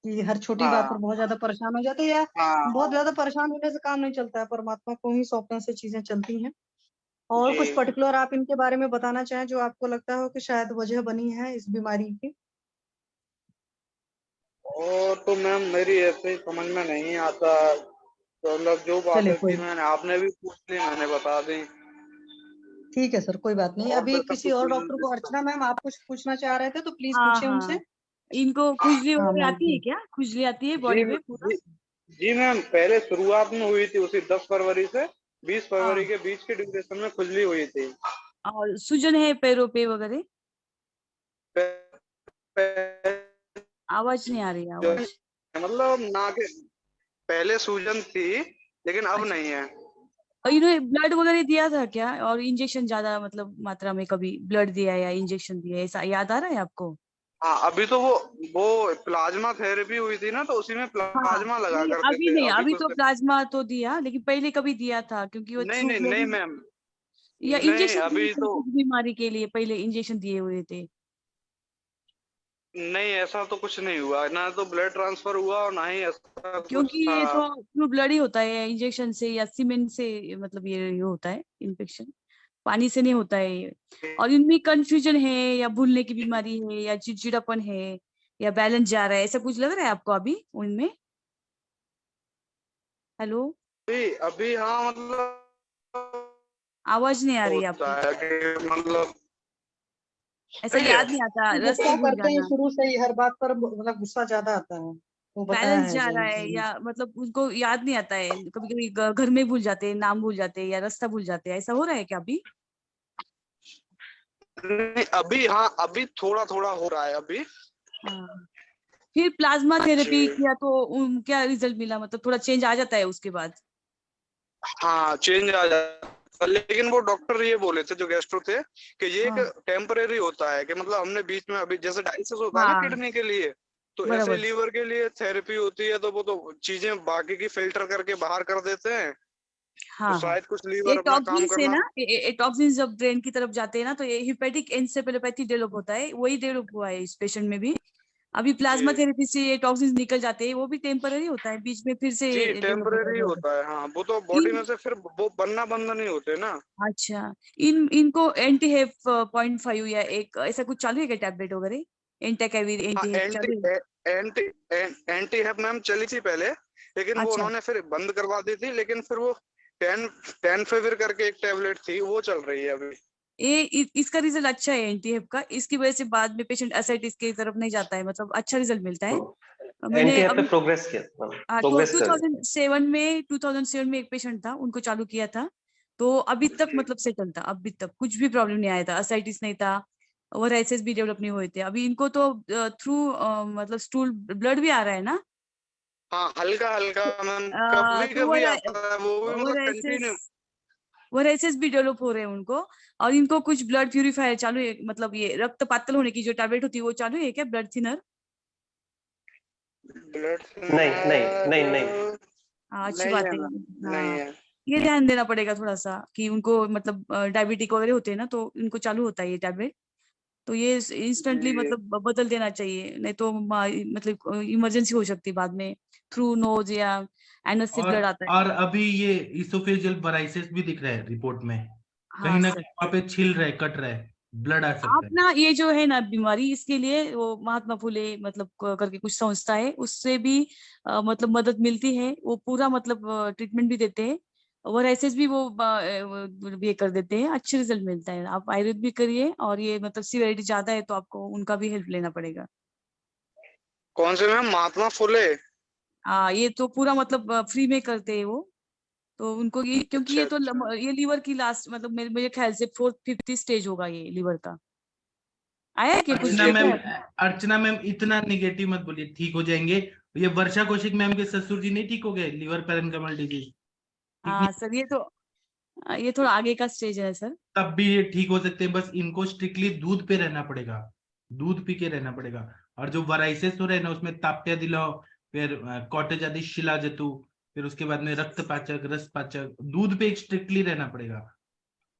कि हर छोटी बात पर हाँ बहुत ज्यादा परेशान हो जाते हैं, या बहुत हाँ ज्यादा परेशान होने से काम नहीं चलता है, परमात्मा को ही सौंपने से चीजें चलती हैं। और जी। कुछ पर्टिकुलर आप इनके बारे में बताना चाहें जो आपको लगता हो कि शायद वजह बनी है इस बीमारी की? और तो मैम मेरी ऐसे ही समझ में नहीं आता, तो मतलब जो चलिए बातें कोई, थी मैंने आपने भी पूछ ली, मैंने बता दी। ठीक है सर, कोई बात नहीं। और अभी तो ऐसा किसी कुछ और नहीं डॉक्टर को, इसका। अर्चना मैम, आप कुछ पूछना चाह रहे थे तो प्लीज हाँ पूछे उनसे। हाँ, इनको खुजली हाँ वगैरह मैम आती है क्या? खुजली आती है जी बॉडी पे पूरा? जी जी मैम, पहले शुरुआत में हुई थी उसी 10 फरवरी से 20 फरवरी हाँ, के बीच के ड्यूरेशन में खुजली हुई थी। और सूजन है पैरों पे वगैरह? आवाज नहीं आ रही है, आवाज। मतलब ना के पहले सूजन थी, लेकिन अब अच्छा, नहीं है। और इन्होंने ब्लड वगैरह दिया था क्या? और इंजेक्शन ज्यादा मतलब मात्रा में कभी ब्लड दिया या इंजेक्शन दिया, ऐसा याद आ रहा है आपको? हाँ, अभी तो वो प्लाज्मा थेरेपी हुई थी ना, तो उसी में हाँ, प्लाज्मा लगा नहीं करते अभी थे नहीं, अभी अभी कुछ तो दिन। प्लाज्मा तो दिया, लेकिन पहले कभी दिया था क्योंकि वो नहीं थ्रू नहीं ब्लड नहीं मैम, या नहीं इंजेक्शन दिए अभी थे तो कुछ बीमारी के लिए, पहले इंजेक्शन दिए हुए थे? नहीं, ऐसा तो कुछ नहीं हुआ, ना तो ब्लड ट्रांसफर हुआ और ना ही ऐसा कुछ क्योंकि था। ये तो थ्रू ब्लड ही होता है इंजेक्शन से या सीमेंट से, मतलब ये होता है इन्फेक्शन, पानी से नहीं होता है ये। और इनमें कंफ्यूजन है या भूलने की बीमारी है या चिड़चिड़ापन है या बैलेंस जा रहा है, ऐसा कुछ लग रहा है आपको अभी उनमें? हेलो, अभी हाँ, मतलब आवाज नहीं आ रही है होता आपकी, है कि मतलब ऐसा सही है। याद नहीं आता, रास्ते गुस्सा भूल करते हैं जाना, शुरू से ही, हर बात पर मतलब गुस्सा ज्यादा आता है, वो बताया बैलेंस है जा जो रहा है, या मतलब उनको याद नहीं आता है, कभी कभी घर में भूल जाते हैं, नाम भूल जाते हैं या रास्ता भूल जाते हैं, ऐसा हो रहा है क्या अभी? नहीं, अभी हाँ, अभी थोड़ा थोड़ा हो रहा है अभी। हाँ, फिर प्लाज्मा जी। थेरेपी किया तो क्या रिजल्ट मिला, मतलब थोड़ा चेंज आ जाता है उसके बाद? हाँ, चेंज आ जाता, लेकिन वो डॉक्टर ये बोले थे जो गेस्ट्रो थे कि ये एक हाँ टेम्परेरी होता है, कि मतलब हमने बीच में अभी जैसे डायलिसिस होता है ना हाँ, किडनी के लिए, तो ऐसे बराबर। लीवर के लिए थेरेपी होती है, तो वो तो चीजें बाकी की फिल्टर करके बाहर कर देते हैं, तो हाँ हाँ, शायद कुछ लीवर ये अपना काम टॉक्सिन्स है करना। ना, ये टॉक्सिन्स जब ब्रेन की तरफ जाते हैं ना, तो ये हिपेटिक एन्सेफेलोपैथी डेवलप होता है, वही डेवलप हुआ है इस पेशेंट में भी। अभी प्लाज्मा जी थेरेपी से ये टॉक्सिन्स निकल जाते हैं, वो भी टेम्पररी होता है, बीच में फिर से जी, डेवलप टेम्परेरी होता है। होता है। हाँ, वो तो बॉडी इन में से फिर वो बनना बंद नहीं होते ना। अच्छा, इनको एंटी हेप 0.5 या एक ऐसा कुछ चालू है क्या, टैबलेट वगैरह? एंटाकेविर हाँ, एंटी हेप एंटी चालू है? एंटी एंटी हेप मैम चली थी पहले, लेकिन वो अच्छा, उन्होंने फिर बंद करवा दी थी, लेकिन फिर वो टेन टेनफेविर करके एक टैबलेट थी, वो चल रही है अभी। ये इसका रिजल्ट अच्छा है एंटी हेप का, इसकी वजह से बाद में पेशेंट एसाइटिस की तरफ नहीं जाता है, मतलब अच्छा रिजल्ट मिलता है। मैंने एंटी पे अभी प्रोग्रेस किया, तो प्रोग्रेस कर 2007 में एक पेशेंट था, उनको चालू किया था, तो अभी तक जी मतलब सेटल था, अभी तक कुछ भी प्रॉब्लम नहीं आया था, एसाइटिस नहीं था, और एसएस भी डेवलप नहीं हुए थे। अभी इनको तो थ्रू मतलब स्टूल ब्लड भी आ रहा है ना, हाँ, हल्का हल्का मैम, कभी तो कभी आता है, वो भी मतलब वो कंटिन्यू। एसएस भी डेवलप हो रहे हैं उनको। और इनको कुछ ब्लड प्यूरिफायर चालू है, मतलब ये रक्त पातल होने की जो टैबलेट होती है वो चालू है क्या, ब्लड थिनर? ब्लड नहीं नहीं नहीं नहीं। हाँ, अच्छी नहीं बात है है। मैम, नहीं हाँ, है। ये ध्यान देना पड़ेगा थोड़ा सा कि उनको मतलब डायबिटिक वगैरह होते हैं ना, तो इनको चालू होता है ये टैबलेट, तो ये इंस्टेंटली जी मतलब बदल देना चाहिए, नहीं तो मतलब इमरजेंसी हो सकती है बाद में, थ्रू नोज या एनस से और ब्लड आता है। और अभी ये इसोफेजियल वराइसिस भी दिख रहा है रिपोर्ट में, कहीं हाँ ना सर, कहीं वहां पे छिल रहा है, कट रहा है, ब्लड आ आप सकता है। ना ये जो है ना बीमारी, इसके लिए वो महात्मा फुले मतलब करके कुछ संस्था है, उससे भी मतलब मदद मिलती है, वो पूरा मतलब ट्रीटमेंट भी देते हैं, और ऐसे भी वो ये कर देते हैं, अच्छे रिजल्ट मिलता है। आप आयुर्वेद भी करिए, और ये मतलब सीवियरिटी ज्यादा है तो आपको उनका भी हेल्प लेना पड़ेगा। कौन से मैम, महात्मा फुले? ये तो पूरा मतलब फ्री में करते हैं वो, तो उनको ये, क्योंकि ये तो ये लीवर की लास्ट, मतलब मेरे ख्याल से 4th 5th स्टेज होगा ये लीवर का। आया है कि कुछ अर्चना देखा मैम, है? अर्चना मैम इतना निगेटिव मत बोलिए, ठीक हो जाएंगे। ये वर्षा कौशिक मैम के ससुर जी नहीं ठीक हो गए लीवर पेरेन्कमल डिजीज? हाँ सर, ये थोड़ा आगे का स्टेज है सर। तब भी ये ठीक हो सकते हैं, बस इनको स्ट्रिक्टली दूध पे रहना पड़ेगा, दूध पी के रहना पड़ेगा। और जो वराइसिस हो रहे हैं ना उसमें ताप्या दिलाओ, फिर कॉटेज आदि शिला जतु, फिर उसके बाद में रक्त पाचक, रस पाचक, दूध पे स्ट्रिक्टली रहना पड़ेगा।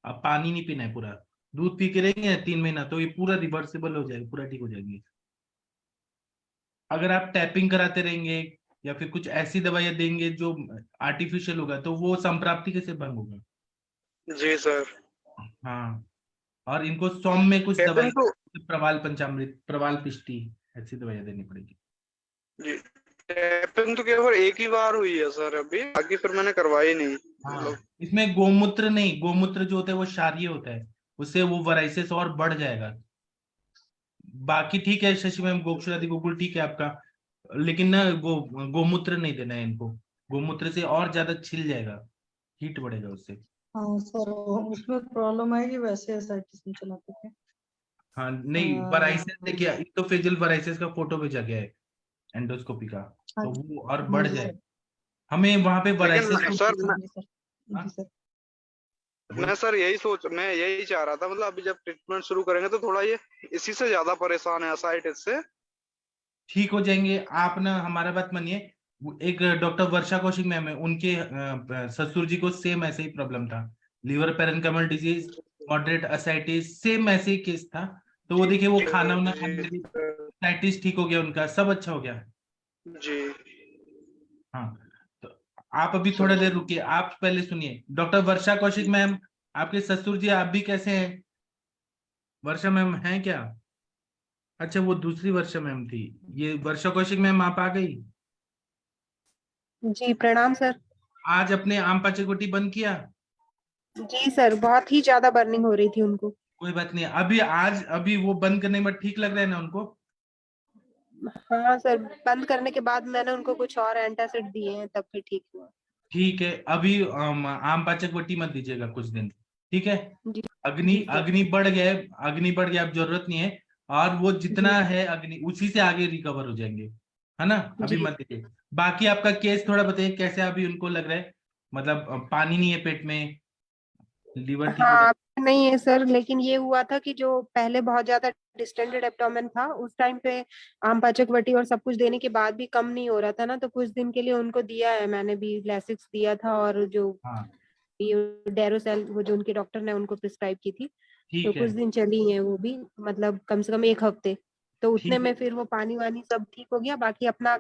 अब पानी नहीं पीना है, पूरा दूध पी के रहेंगे 3 महीना तो ये पूरा रिवर्सिबल हो जाएगा, पूरा ठीक हो जाएगी। अगर आप टैपिंग कराते रहेंगे या फिर कुछ ऐसी दवाइयां देंगे जो आर्टिफिशियल होगा तो वो संप्राप्ति कैसे भंग होगा? जी सर। हाँ, और इनको सोम में कुछ दवाई, टैपिंग तो प्रवाल पंचामृत, प्रवाल पिष्टी, ऐसी दवाइयां देनी पड़ेगी। जी, टैपिंग तो केवल एक ही बार हुई है सर अभी, बाकी फिर मैंने करवाई नहीं। हाँ, इसमें गोमूत्र नहीं, गोमूत्र जो होता है वो क्षारीय होता है, उससे वो वराइसिस और बढ़ जाएगा। बाकी ठीक है शशि मैम, गोक्षुरादि गोकुल ठीक है आपका, लेकिन ना गोमूत्र नहीं देना है इनको, गोमूत्र से और ज्यादा छिल जाएगा, हीट बढ़ेगा उससे। हाँ सर, उसमें प्रॉब्लम है कि वैसे एसाइटिस में चलाते थे। हाँ नहीं, वराइसिस देखिए, इक्टोफेजियल वराइसिस का फोटो भेजा गया है एंडोस्कोपी का, तो वो और बढ़ जाए, हमें वहां पे वराइसिस सर मैं यही चाह रहा था, मतलब अभी जब ट्रीटमेंट शुरू करेंगे तो थोड़ा ये इसी से ज्यादा परेशान है, एसाइटिस से। ठीक हो जाएंगे आप ना, हमारा बात मानिए। एक डॉक्टर वर्षा कौशिक मैम है, उनके ससुर जी को सेम ऐसे ही प्रॉब्लम था, liver parenchymal disease, moderate ascites, same ऐसे ही केस था। तो वो देखिए, वो खाना वाना खाने, एसाइटिस ठीक हो गया उनका, सब अच्छा हो गया जी। हाँ, तो आप अभी थोड़ा देर रुकिए, आप पहले सुनिए। डॉक्टर वर्षा कौशिक मैम, आपके ससुर जी आप भी कैसे हैं? वर्षा मैम हैं क्या? अच्छा, वो दूसरी वर्षा मैम थी, ये वर्षा कौशिक मैम आप आ गई। जी प्रणाम सर। आज अपने आम पाचकोटी बंद किया? जी सर, बहुत ही ज्यादा बर्निंग हो रही थी उनको। कोई बात नहीं, अभी आज अभी वो बंद करने में ठीक लग रहा है ना उनको? हाँ सर, बंद करने के बाद मैंने उनको कुछ और एंटासिड दिए हैं, तब फिर ठीक हुआ। ठीक है, अभी आम पाचकोटी मत दीजिएगा कुछ दिन, ठीक है? जी अग्नि जी सर। अग्नि बढ़ गया है, अग्नि बढ़ गया, अब जरूरत नहीं है। और वो जितना है अग्नि, उसी से आगे रिकवर हो जाएंगे, है ना? अभी जी मत दीजिए। बाकी आपका केस थोड़ा बताइए, कैसे अभी उनको लग रहा है? मतलब पानी नहीं है पेट में, लीवर ठीक हो रहा हाँ, नहीं है सर, लेकिन ये हुआ था कि जो पहले बहुत ज्यादा डिस्टेंडेड एब्डोमेन था, उस टाइम पे आम पाचक वटी और सब कुछ देने के बाद भी कम नहीं हो रहा था ना, तो कुछ दिन के लिए उनको दिया है मैंने भी, लेसिक्स दिया था, और जो हाँ ये डेरोसेल, वो जो उनके डॉक्टर ने उनको प्रिस्क्राइब की थी, तो ठीक है, कुछ दिन चली है वो भी, मतलब कम से कम 1 हफ्ते, तो उतने ठीक में है, फिर वो पानी वानी सब ठीक हो गया। बाकी अपना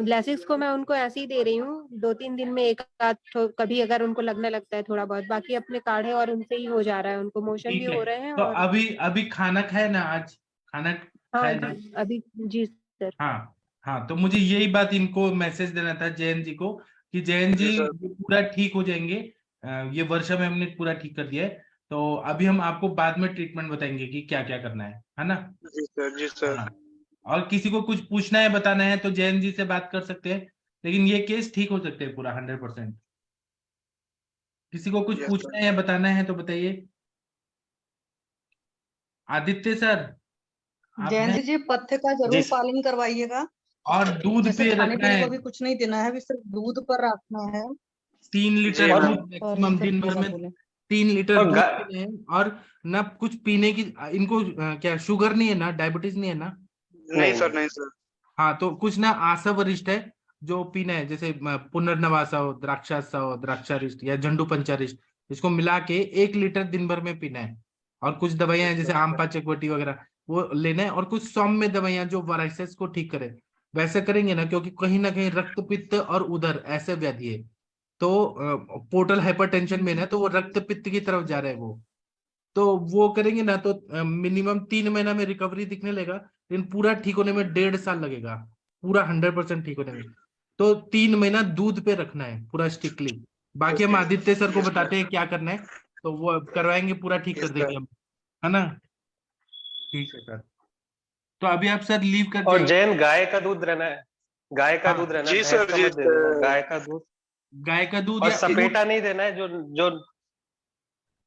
लेसिक्स को मैं उनको ऐसे ही दे रही हूँ, 2-3 दिन में एक आध कभी अगर उनको लगने लगता है थोड़ा बहुत, बाकी अपने काढ़े और उनसे ही हो जा रहा है, उनको मोशन भी ठीक है। हो रहे हैं। तो और अभी अभी खाना खाए ना, आज खाना हाँ खाए ना? अभी जी सर। हाँ हाँ, तो मुझे यही बात इनको मैसेज देना था जयंत जी को, कि जयंत जी जी सर। ये पूरा ठीक हो जाएंगे। ये वर्षा मैम ने पूरा ठीक कर दिया है, तो अभी हम आपको बाद में ट्रीटमेंट बताएंगे कि क्या क्या करना है ना? जी सर। जी सर। हाँ, और किसी को कुछ पूछना है, बताना है तो जयंत जी से बात कर सकते हैं, लेकिन ये केस ठीक हो सकते हैं पूरा 100%। किसी को कुछ यस पूछना सर। है या बताना है तो बताइए। आदित्य सर, आप हैं? जयंत जी, पथ्य का जरूर पालन करवाइएगा। और दूध जैसे पे खाने रखना पीने है, को भी कुछ नहीं देना है, अभी सिर्फ दूध पर रखना है। 3 जी लीटर मैम। दूध मैक्सिमम दिन भर में, 3 लीटर दूध पीने हैं। और ना कुछ पीने की, इनको क्या शुगर नहीं है ना, डायबिटीज नहीं है ना? नहीं सर, नहीं सर। हाँ, तो कुछ ना आशा वरिष्ठ है जो पीना है, जैसे पुनर्नवासा हो, द्राक्षासा हो, द्राक्षारिष्ट या झंडू पंचारिष्ट, इसको मिला के 1 लीटर दिन भर में पीना है। और कुछ दवाइयां हैं जैसे आम पाचकवटी वगैरह, वो लेना है। और कुछ सौम्य दवाइयां जो वाराइसिस को ठीक करे, वैसे करेंगे ना, क्योंकि कहीं ना कहीं रक्त पित्त और उदर ऐसे व्याधि है, तो पोर्टल हाइपरटेंशन में ना, तो वो रक्त पित्त की तरफ जा रहा है वो, तो वो करेंगे ना तो मिनिमम 3 महीना में रिकवरी दिखने लगेगा, लेकिन पूरा ठीक होने में 1.5 साल लगेगा, पूरा 100% ठीक होने में। तो 3 महीना दूध पे रखना है पूरा स्ट्रिक्टली। बाकी हम आदित्य सर को बताते हैं क्या करना है, तो वो करवाएंगे, पूरा ठीक कर देंगे हम, है ना? ठीक है सर, तो अभी आप सर लीव कर और जाइए। जैन, गाय का दूध रहना है, गाय का हाँ, दूध रहना, जी भैंस सर। का जी मत दे देना, सर। गाय का दूध। गाय का दूध और या सपेटा नहीं देना है, जो जो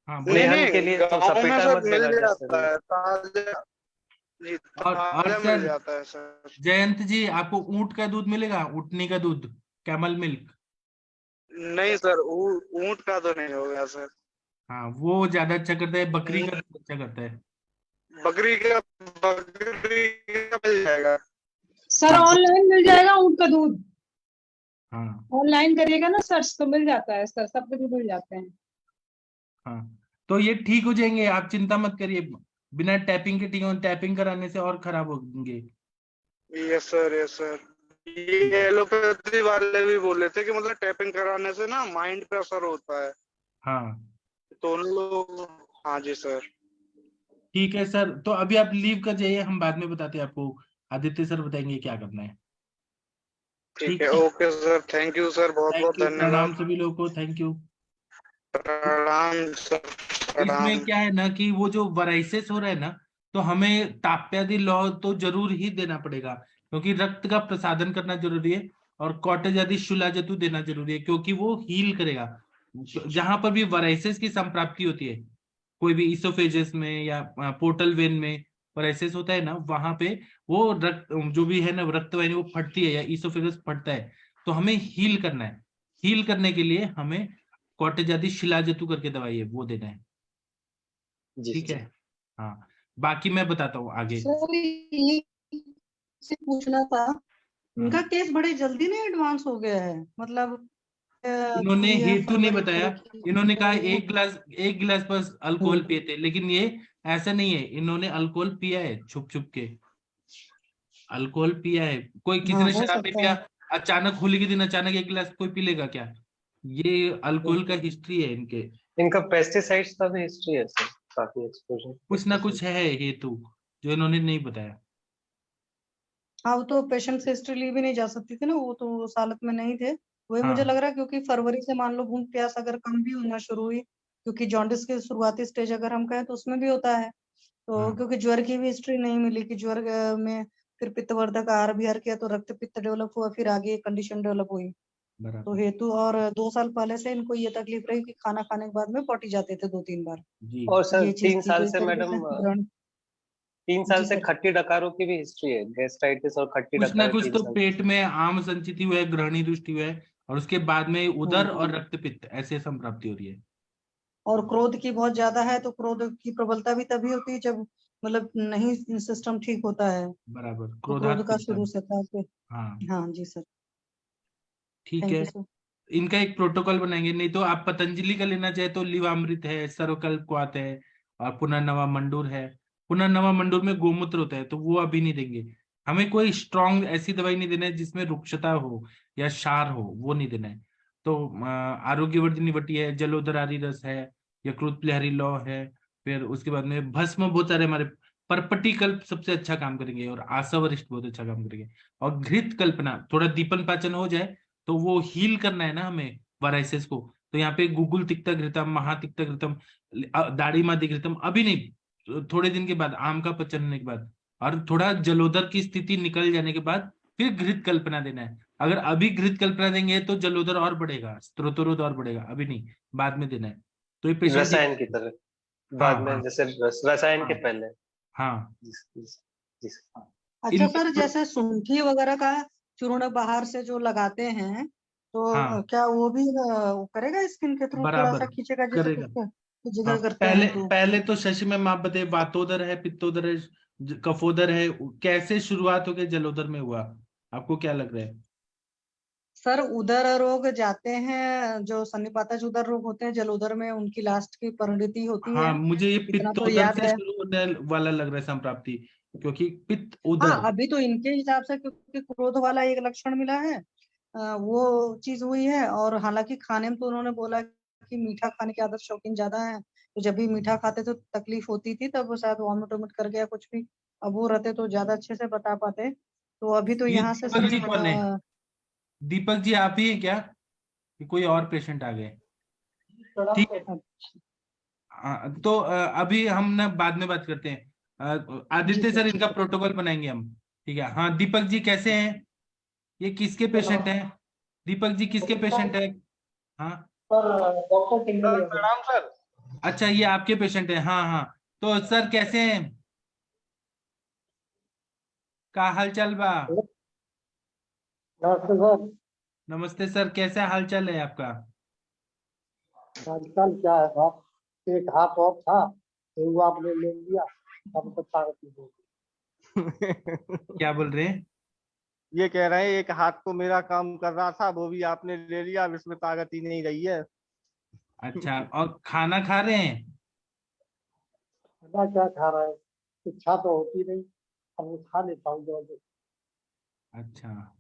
हाँ नहीं लेहन नहीं, के लिए तो गाँव में सपेटा सर मत मिल देना जाता जैसे। है ताजा, जी और ताजा मिल सर जाता है सर। जयंत जी, आपको ऊंट का दूध मिलेगा, ऊँटनी का दूध, कैमल मिल्क। नहीं सर, ऊंट का तो नहीं होगा सर। हाँ वो ज्यादा अच्छा करता है, बकरी का दूध अच्छा करता है। बकरी का मिल जाएगा। सर ऑनलाइन मिल जाएगा ऊँट का दूध, हाँ ऑनलाइन करिएगा ना सर्च तो मिल जाता है सर, सब कुछ मिल जाते हैं। हाँ, तो ये ठीक हो जाएंगे, आप चिंता मत करिए। बिना टैपिंग के ठीक हो, टैपिंग कराने से और खराब होंगे। Yes sir, yes sir. ये एलोपैथी वाले भी बोले थे कि मतलब टैपिंग कराने से ना माइंड पे असर होता है, हाँ तो उन लोग। हाँ जी सर। ठीक है सर, तो अभी आप लीव कर जाइए, हम बाद में बताते हैं आपको, आदित्य सर बताएंगे क्या करना है। ठीक है, okay sir, thank you sir, बहुत बहुत थैंक यू, धन्यवाद। प्रणाम सभी लोगों को, थैंक यू। प्रणाम सर, प्रणाम। इसमें क्या है ना कि वो जो वराइसिस हो रहा है ना, तो हमें ताप्यादि लौ तो जरूर ही देना पड़ेगा, क्योंकि रक्त का प्रसादन करना जरूरी है, और कॉटेज आदि शुलाजतु देना जरूरी है, क्योंकि वो हील करेगा। जहां पर भी वराइसिस की संप्राप्ति होती है, कोई भी इसोफेजिस में या पोर्टल वेन में वराइसिस होता है ना, वहां पे वो रक्त जो भी है ना, रक्त वाहिनी वो फटती है या इसोफेगस फटता है, तो हमें हील करना है। हील करने के लिए हमें कॉटेज आदि शिलाजतु करके दवाई है वो देना है। ठीक है, हाँ, बाकी मैं बताता हूँ आगे। सर ये से पूछना था, इनका केस बड़े जल्दी नहीं एडवांस हो गया है, मतलब इन्होंने ये हेतु नहीं फरवरी बताया, फरवरी इन्होंने कहा तो- एक गिलास बस अल्कोहल पिए थे, लेकिन ये ऐसा नहीं है, इन्होंने अल्कोहल पिया है छुप छुप के, अल्कोहल पिया है। कोई किसी हाँ ने हो शराब नहीं सकता पिया, है। अचानक होली के दिन अचानक एक गिलास कोई पी लेगा क्या? ये अल्कोहल का हिस्ट्री है इनके, इनका पेस्टिसाइड्स का भी हिस्ट्री है सर, काफी एक्सपोजर कुछ ना कुछ है हेतु जो इन्होंने नहीं बताया। हाँ वो तो पेशेंट से हिस्ट्री ली भी नहीं जा सकती थी ना, वो तो उस हालत में नहीं थे। वही मुझे लग हाँ रहा है क्योंकि फरवरी से मान लो भूख प्यास अगर कम भी होना शुरू हुई, क्योंकि जॉन्डिस की शुरुआती स्टेज अगर हम कहें तो उसमें भी होता है, तो हाँ क्योंकि ज्वर की भी हिस्ट्री नहीं मिली कि ज्वर में फिर पित्तवर्धक आहार विहार किया तो रक्त पित्त डेवलप हुआ, फिर आगे कंडीशन डेवलप हुई। तो बराबर हेतु और 2 साल पहले से इनको ये तकलीफ रही कि खाना खाने के बाद में पॉटी जाते थे 2-3 बार, जी। और सर ये चीज 3 थी, तो साल इस से तरीके मैडम से ग्रहण। 3 साल जी से सर। खट्टी डकारों की भी हिस्ट्री है, गैस्ट्राइटिस और खट्टी कुछ ना डकार कुछ 3 तो साल से। पेट में आम संचिति हुआ है, ग्रहणी दृष्टि हुआ है, और उसके बाद में उदर और रक्तपित्त ऐसे संप्राप्ति हो रही है। और क्रोध की बहुत ज्यादा है, तो क्रोध की प्रबलता भी तभी होती है जब मतलब नहीं सिस्टम ठीक होता है, बराबर, तो क्रोध क्रोधात का पित्तम। शुरू से था कि। हाँ हाँ जी सर, ठीक थैंक है, यू सर। इनका एक प्रोटोकॉल बनाएंगे, नहीं तो आप पतंजलि का लेना चाहे तो लिवामृत है, सर्वकल्प क्वाथ है, और पुनर्नवा मंडूर है। पुनर्नवा मंडूर में गोमूत्र होता है, तो वो अभी नहीं देंगे। हमें कोई स्ट्रांग ऐसी दवाई नहीं देना है जिसमें रुक्षता हो या क्षार हो, वो नहीं देना है। तो आरोग्यवर्धिनी वटी है, जलोदरारी रस है, यकृत प्लेहरी लौ है, फिर उसके बाद में भस्म बहुत सारे हमारे, परपटी कल्प सबसे अच्छा काम करेंगे, और आशावरिष्ठ बहुत अच्छा काम करेंगे, और घृत कल्पना थोड़ा दीपन पाचन हो जाए, तो वो हील करना है ना हमें वराइसिस को, तो यहाँ पे गुगुल तिक्ता घृतम, महातिक्ता घृतम, दाढ़ी मादी घृतम, अभी नहीं, थोड़े दिन के बाद, आम का पचन होने के बाद, और थोड़ा जलोदर की स्थिति निकल जाने के बाद फिर घृत कल्पना देना है। अगर अभी घृत कल्पना देंगे तो जलोदर और बढ़ेगा, स्त्रोतरोध और बढ़ेगा, अभी नहीं, बाद में देना है। तो ये पेशेंट रसायन की तरह हाँ बाद में, हाँ जैसे रसायन के हाँ पहले। हाँ। जी सर। अच्छा इनके सर, जैसे सूंठी वगैरह का चूर्ण बाहर से जो लगाते हैं, तो हाँ क्या वो भी वो करेगा स्किन के थ्रू, थोड़ा बराबर सा खींचेगा जैसे करेगा। कुछ हाँ, जिगर करते पहले हैं तो। पहले तो शशि में आप बताइए, वातोदर है, पित्तोदर है, कफोदर है, कैसे शुरुआत हो गई जलोदर में हुआ, आपको क्या लग रहा है? सर उदर रोग जाते हैं, जो सन्निपातज उदर रोग होते हैं जलोदर में, उनकी लास्ट की परिणति होती हाँ, है, मुझे ये इतना तो पित्तोदर याद से है। शुरू होने वाला लग रहा है संप्राप्ति, क्योंकि पित्त उदर। हाँ अभी तो इनके हिसाब से क्योंकि क्रोध वाला एक लक्षण मिला है, वो चीज हुई है, और हालांकि खाने में तो उन्होंने बोला कि मीठा खाने की आदत शौकीन ज्यादा है, तो जब भी मीठा खाते तो तकलीफ होती थी, तब वो शायद वॉमिट वॉमिट कर गया कुछ भी। अब वो रहते तो ज्यादा अच्छे से बता पाते, तो अभी तो ये यहाँ से दीपक जी सिर्फ कौन है? दीपक जी आप ही है क्या, कि कोई और पेशेंट आ गए? ठीक है, तो अभी हम ना बाद में बात करते हैं। आदित्य सर इनका प्रोटोकॉल बनाएंगे हम। ठीक है, हाँ दीपक जी कैसे हैं? ये किसके पेशेंट हैं? दीपक जी किसके पेशेंट है? हाँ डॉक्टर प्रणाम सर। अच्छा, ये आपके पेशेंट है? हाँ हाँ। तो सर कैसे हैं? का हाल चाल बा? नमस्ते सर। नमस्ते सर, कैसा हाल चाल है आपका? आजकल क्या है साहब, एक हाथ ऑफ था तो वो आपने ले लिया, अब तो ताकत नहीं होगी। क्या बोल रहे हैं? ये कह रहे हैं एक हाथ तो मेरा काम कर रहा था, वो भी आपने ले लिया, अब इसमें ताकत ही नहीं रही है। अच्छा, और खाना खा रहे हैं? खाना क्या खा रहा है, इच्छा तो होती नहीं, अब वो खा लेता हूँ जो। अच्छा,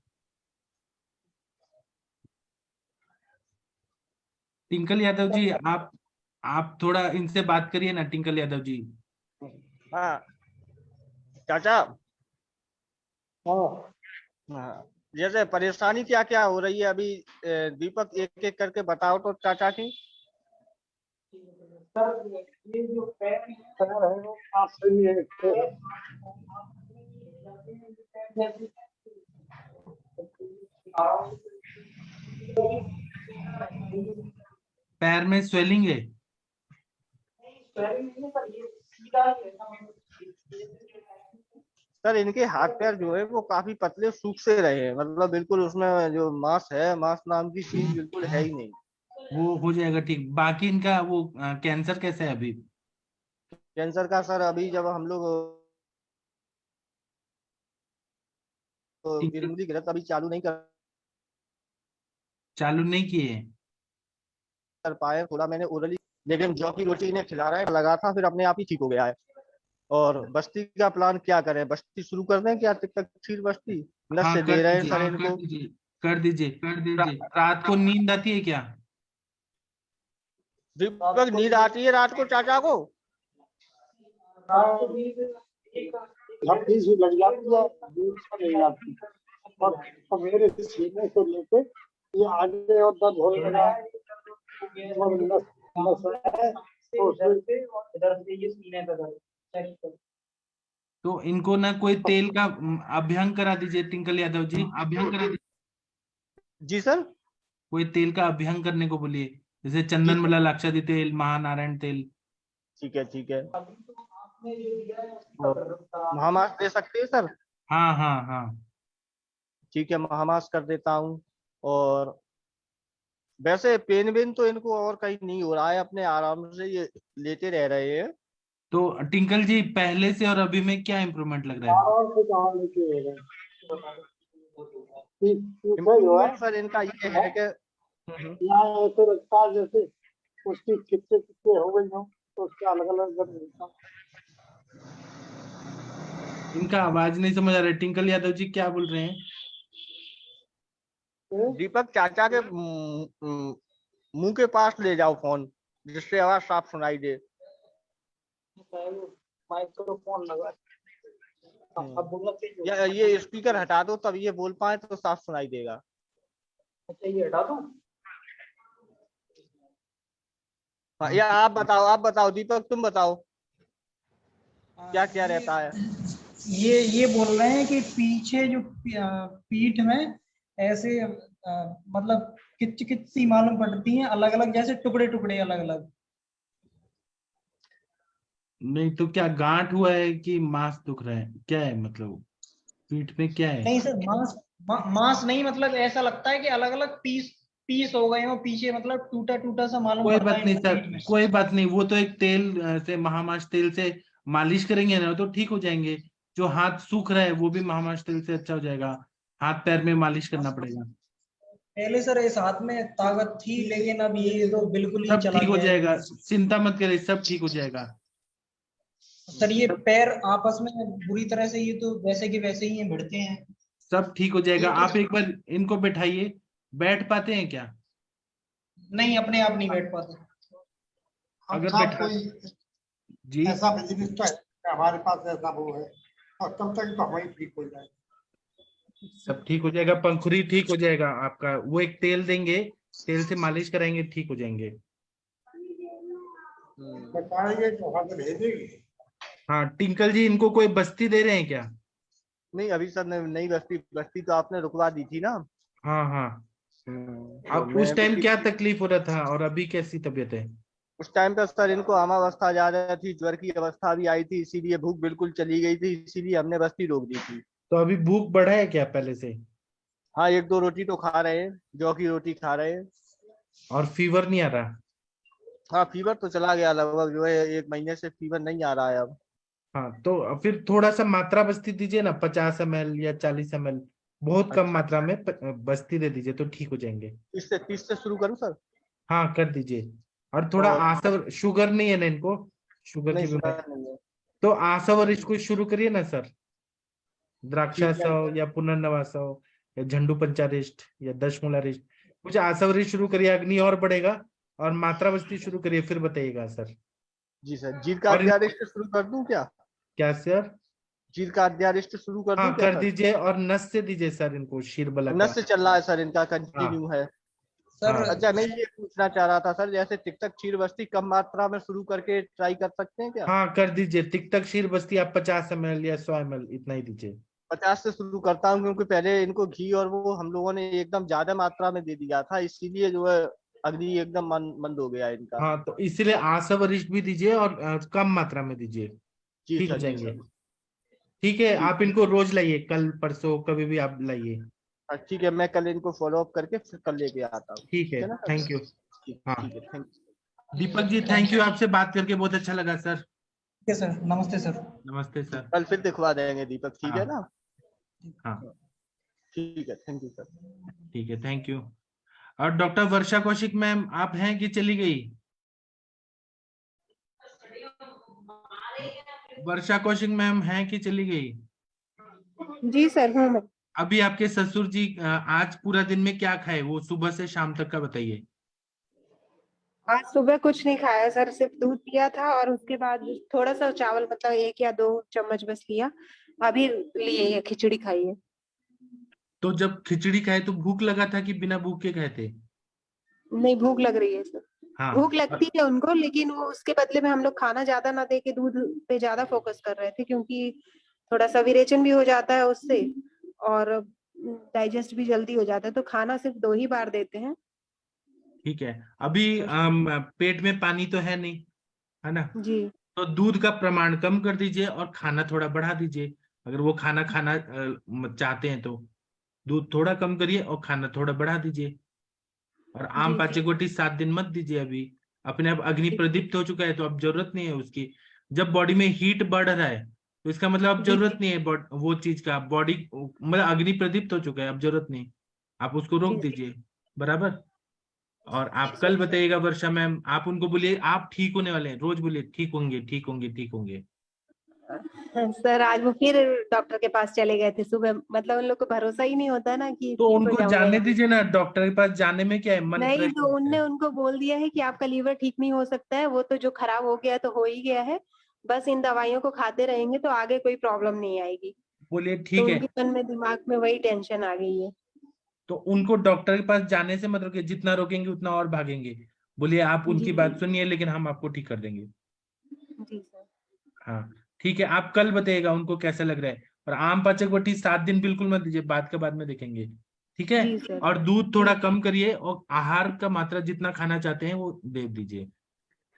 टिंकल यादव जी, आप थोड़ा इनसे बात करिए ना, टिंकल यादव जी। हाँ चाचा। हाँ हाँ, जैसे परेशानी क्या क्या हो रही है अभी, दीपक एक एक करके बताओ तो चाचा की। सर, ये जो पैर है वो आपसे ये पैर में स्वेलिंग है? सर इनके हाथ पैर जो है वो काफी पतले सूख से रहे हैं, मतलब बिल्कुल उसमें जो मांस है, मांस नाम की चीज बिल्कुल है ही नहीं। वो हो जाएगा ठीक। बाकी इनका वो कैंसर कैसे है अभी? कैंसर का सर अभी जब हम लोग गिरमुली गिरत अभी चालू नहीं चालू नहीं किए? कर पाए, थोड़ा मैंने ओरली, लेकिन जौ की रोटी इन्हें खिला रहा है, लगा था फिर अपने आप ही ठीक हो गया है। और बस्ती का प्लान क्या करें, बस्ती शुरू कर दें क्या, तकसीर बस्ती हाँ नशे कर दे रहे हैं दीजिए, सर कर इनको। दीजिए, कर दीजिए, कर दीजिए। रात को नींद आती है क्या? दीपक नींद आती है रात को चाचा को? झपकी सी लग जाती है, नींद तो नहीं आती। और मेरे सीने से लेके ये आगे और दर्द होने लगा, और नस है, तो तो इनको ना कोई तेल का अभ्यंग करा दीजिए टिंकल यादव जी, अभ्यंग करा दीजिए। जी सर। कोई तेल का अभ्यंग करने को बोलिए, जैसे चंदन ठीक है, मला लाक्षादी तेल, महानारायण तेल। ठीक है, ठीक है। महामास दे सकते हैं सर? हाँ हाँ हाँ। ठीक है, महामास कर देता हूँ। और वैसे पेन वेन तो इनको और कहीं नहीं हो रहा है, अपने आराम से ये लेटे रह रहे हैं। तो टिंकल जी, पहले से और अभी में क्या इम्प्रूवमेंट लग रहा है? आराम से कहाँ लेके हो रहे जो है इम्प्रूवमेंट सर इनका ये है कि यहाँ ऐसे लगता है जैसे उसकी कितने कितने हो गई हो, तो उसके अलग अलग दर्द मिलता है। इनका आवाज नहीं समझ आ रहा है, टिंकल यादव जी क्या बोल रहे हैं? दीपक चाचा के मुंह के पास ले जाओ फोन, जिससे आवाज साफ सुनाई दे। माइक्रोफोन लगा, अब बोलना चाहिए। या ये स्पीकर हटा दो, तब ये बोल पाए तो साफ सुनाई देगा। अच्छा, ये हटा दूं? हाँ, या आप बताओ दीपक, तुम बताओ क्या क्या रहता है। ये बोल रहे हैं कि पीछे जो पीठ में ऐसे मतलब किच किच सी मालूम पड़ती हैं, अलग अलग, जैसे टुकड़े टुकड़े अलग अलग। नहीं तो क्या गांठ हुआ है कि मांस दुख रहा है, क्या है मतलब पीठ में क्या है? नहीं सर, मांस नहीं, मतलब ऐसा लगता है कि अलग अलग पीस पीस हो गए हो पीछे, मतलब टूटा टूटा सा मालूम कोई पड़ता बात है नहीं इनको सर, पीठ में। कोई बात नहीं, वो तो एक तेल से, महामाश तेल से मालिश करेंगे ना तो ठीक हो जाएंगे। जो हाथ सूख रहा है वो भी महामाश तेल से अच्छा हो जाएगा। हाथ पैर में मालिश करना पड़ेगा। पहले सर इस हाथ में ताकत थी, लेकिन अब ये तो बिल्कुल ही सब चला ठीक हो गया जाएगा, है। चिंता मत करिए, सब ठीक हो जाएगा। सर ये पैर आपस में बुरी तरह से, ये तो वैसे के वैसे ही भिड़ते हैं। सब ठीक हो जाएगा। एक आप एक बार इनको बैठाइए। बैठ पाते हैं क्या? नहीं, अपने आप नहीं बैठ पाते। अगर साहब बैठा कोई जी, ऐसा बिजनेस तो है हमारे पास, ऐसा वो है, और तब तक तो हमारी ठीक हो जाए। सब ठीक हो जाएगा, पंखुरी ठीक हो जाएगा आपका। वो एक तेल देंगे, तेल से मालिश कराएंगे, ठीक हो जाएंगे। बताइए तो हाथ भेजेगी। हाँ टिंकल जी, इनको कोई बस्ती दे रहे हैं क्या? नहीं अभी सर नहीं, बस्ती तो आपने रुकवा दी थी ना। हाँ हाँ। तो अब मैं उस टाइम भी- क्या तकलीफ हो रहा था और अभी कैसी तबीयत है? उस टाइम पे सर इनको अमावस्था ज्यादा थी, ज्वर की अवस्था भी आई थी, इसीलिए भूख बिल्कुल चली गई थी, इसीलिए हमने बस्ती रोक दी थी। तो अभी भूख बढ़ा है क्या पहले से? हाँ, 1-2 रोटी तो खा रहे हैं, जौ की रोटी खा रहे हैं। और फीवर नहीं आ रहा? हाँ, फीवर तो चला गया लगभग, जो है 1 महीने से फीवर नहीं आ रहा है अब। हाँ, तो फिर थोड़ा सा मात्रा बस्ती दीजिए ना, 50 ml या 40 ml, बहुत कम अच्छा, मात्रा में बस्ती दे दीजिए तो ठीक हो जाएंगे। 30 से शुरू करूँ सर? हाँ, कर दीजिए। और थोड़ा और आसव, शुगर नहीं है ना इनको? शुगर नहीं, की बीमारी? शुगर नहीं है। तो आसवर इसको शुरू करिए ना सर, ठीक है। द्राक्षासव या पुनर्नवासव या झंडू पंचारिष्ट या दशमूलारिष्ट, कुछ आसवरी शुरू करिए, अग्नि और बढ़ेगा। और मात्रा बस्ती शुरू करिए, फिर बताइएगा सर। जी सर, जीत का और अध्यारिष्ट शुरू कर दूं क्या? क्या सर? जीत का अध्यारिष्ट शुरू कर दूं हाँ, क्या कर सर? दीजिए, और नस से दीजिए सर इनको, शीरबला नस का। से चल रहा है सर, इनका हाँ कंटिन्यू है। सर हाँ। अच्छा, मैं ये पूछना चाह रहा था सर, जैसे टिकटक क्षीर बस्ती कम मात्रा में शुरू करके ट्राई कर सकते हैं क्या? हाँ, कर दीजिए, टिकटक शीर बस्ती आप 50 ml या 100 ml इतना ही दीजिए। 50 से शुरू करता हूँ, क्योंकि पहले इनको घी और वो हम लोगों ने एकदम ज्यादा मात्रा में दे दिया था, इसीलिए जो है अग्नि एकदम मंद हो गया इनका। हाँ, तो इसलिए आसवरिष्ठ भी दीजिए और कम मात्रा में दीजिए, जी ठीक हो सर, जी जाएंगे। सर। ठीक है, ठीक आप इनको रोज लाइए, कल परसों कभी भी आप लाइए। ठीक है, मैं कल इनको फॉलो अप करके फिर कल लेके आता हूँ। ठीक है, ठीक है ना सर? Thank you. ठीक हाँ, ठीक है, thank Deepak ji, thank you, आपसे बात करके बहुत अच्छा लगा सर। ठीक है सर, नमस्ते सर। नमस्ते सर। कल फिर दिखवा देंगे दीपक, ठीक है हाँ ना? हाँ, ठीक है, थैंक यू सर। ठीक है, थैंक यू। और डॉक्टर वर्षा कौशिक मैम, आप हैं कि चली गई? वर्षा कौशिक मैम हैं कि चली गई? जी सर, हूँ मैं। अभी आपके ससुर जी आज पूरा दिन में क्या खाए, वो सुबह से शाम तक का बताइए। आज सुबह कुछ नहीं खाया सर, सिर्फ दूध पिया था और उसके बाद थोड़ा सा चावल, मतलब 1 या 2 चम्मच बस लिया। अभी लिए है, खिचड़ी खाई है। तो जब खिचड़ी खाए तो भूख लगा था कि बिना भूख के खाए थे? नहीं, भूख लग रही है सर। हाँ, भूख लगती है उनको, लेकिन वो उसके बदले में हम लोग खाना ज्यादा ना दे के दूध पे ज्यादा फोकस कर रहे थे, क्योंकि थोड़ा सा विरेचन भी हो जाता है उससे और डाइजेस्ट भी जल्दी हो जाता है, तो खाना सिर्फ 2 ही बार देते हैं। ठीक है। अभी पेट में पानी तो है नहीं, है ना? जी तो दूध का प्रमाण कम कर दीजिए और खाना थोड़ा बढ़ा दीजिए। अगर वो खाना खाना चाहते हैं तो दूध थोड़ा कम करिए और खाना थोड़ा बढ़ा दीजिए। और आम जी सर। पाचक 7 दिन मत दीजिए अभी। अपने आप अग्नि प्रदीप्त हो चुका है तो अब जरूरत नहीं है उसकी। जब बॉडी में हीट बढ़ रहा है तो इसका मतलब अब जी जरूरत नहीं है वो चीज का, बॉडी मतलब अग्नि प्रदीप्त हो चुका है, अब जरूरत नहीं, आप उसको रोक जी दीजिए। बराबर। और आप कल सर। बताइएगा वर्षा मैम, आप उनको बोलिए आप ठीक होने वाले हैं, रोज बोलिए ठीक होंगे, ठीक होंगे, ठीक होंगे। सर आज वो फिर डॉक्टर के पास चले गए थे सुबह, मतलब उन लोग को भरोसा ही नहीं होता ना कि तो ठीक हो उनको जाऊंगा जाने या नहीं। दीजिए ना, डॉक्टर के पास जाने में क्या है, मन नहीं, फ्रेश तो होता उनने है। उनको बोल दिया है कि आपका लीवर ठीक नहीं हो सकता है, वो तो जो खराब हो गया तो हो ही गया है, बस इन दवाइयों को खाते रहेंगे तो आगे कोई प्रॉब्लम नहीं आएगी। बोलिए तो ठीक है। उनके मन में, दिमाग में वही टेंशन आ गई है। तो उनको डॉक्टर के पास जाने से मतलब कि जितना रोकेंगे उतना और भागेंगे। बोलिए आप जी उनकी बात सुनिए, लेकिन हम आपको ठीक कर देंगे। जी सर। हाँ, ठीक है, आप कल बताइएगा उनको कैसा लग रहा है। और आम पाचक वटी 7 दिन बिल्कुल मत दीजिए, बाद के बाद में देखेंगे। ठीक है। जी सर। और दूध थोड़ा जी कम करिए और आहार का मात्रा जितना खाना चाहते हैं वो दे दीजिए।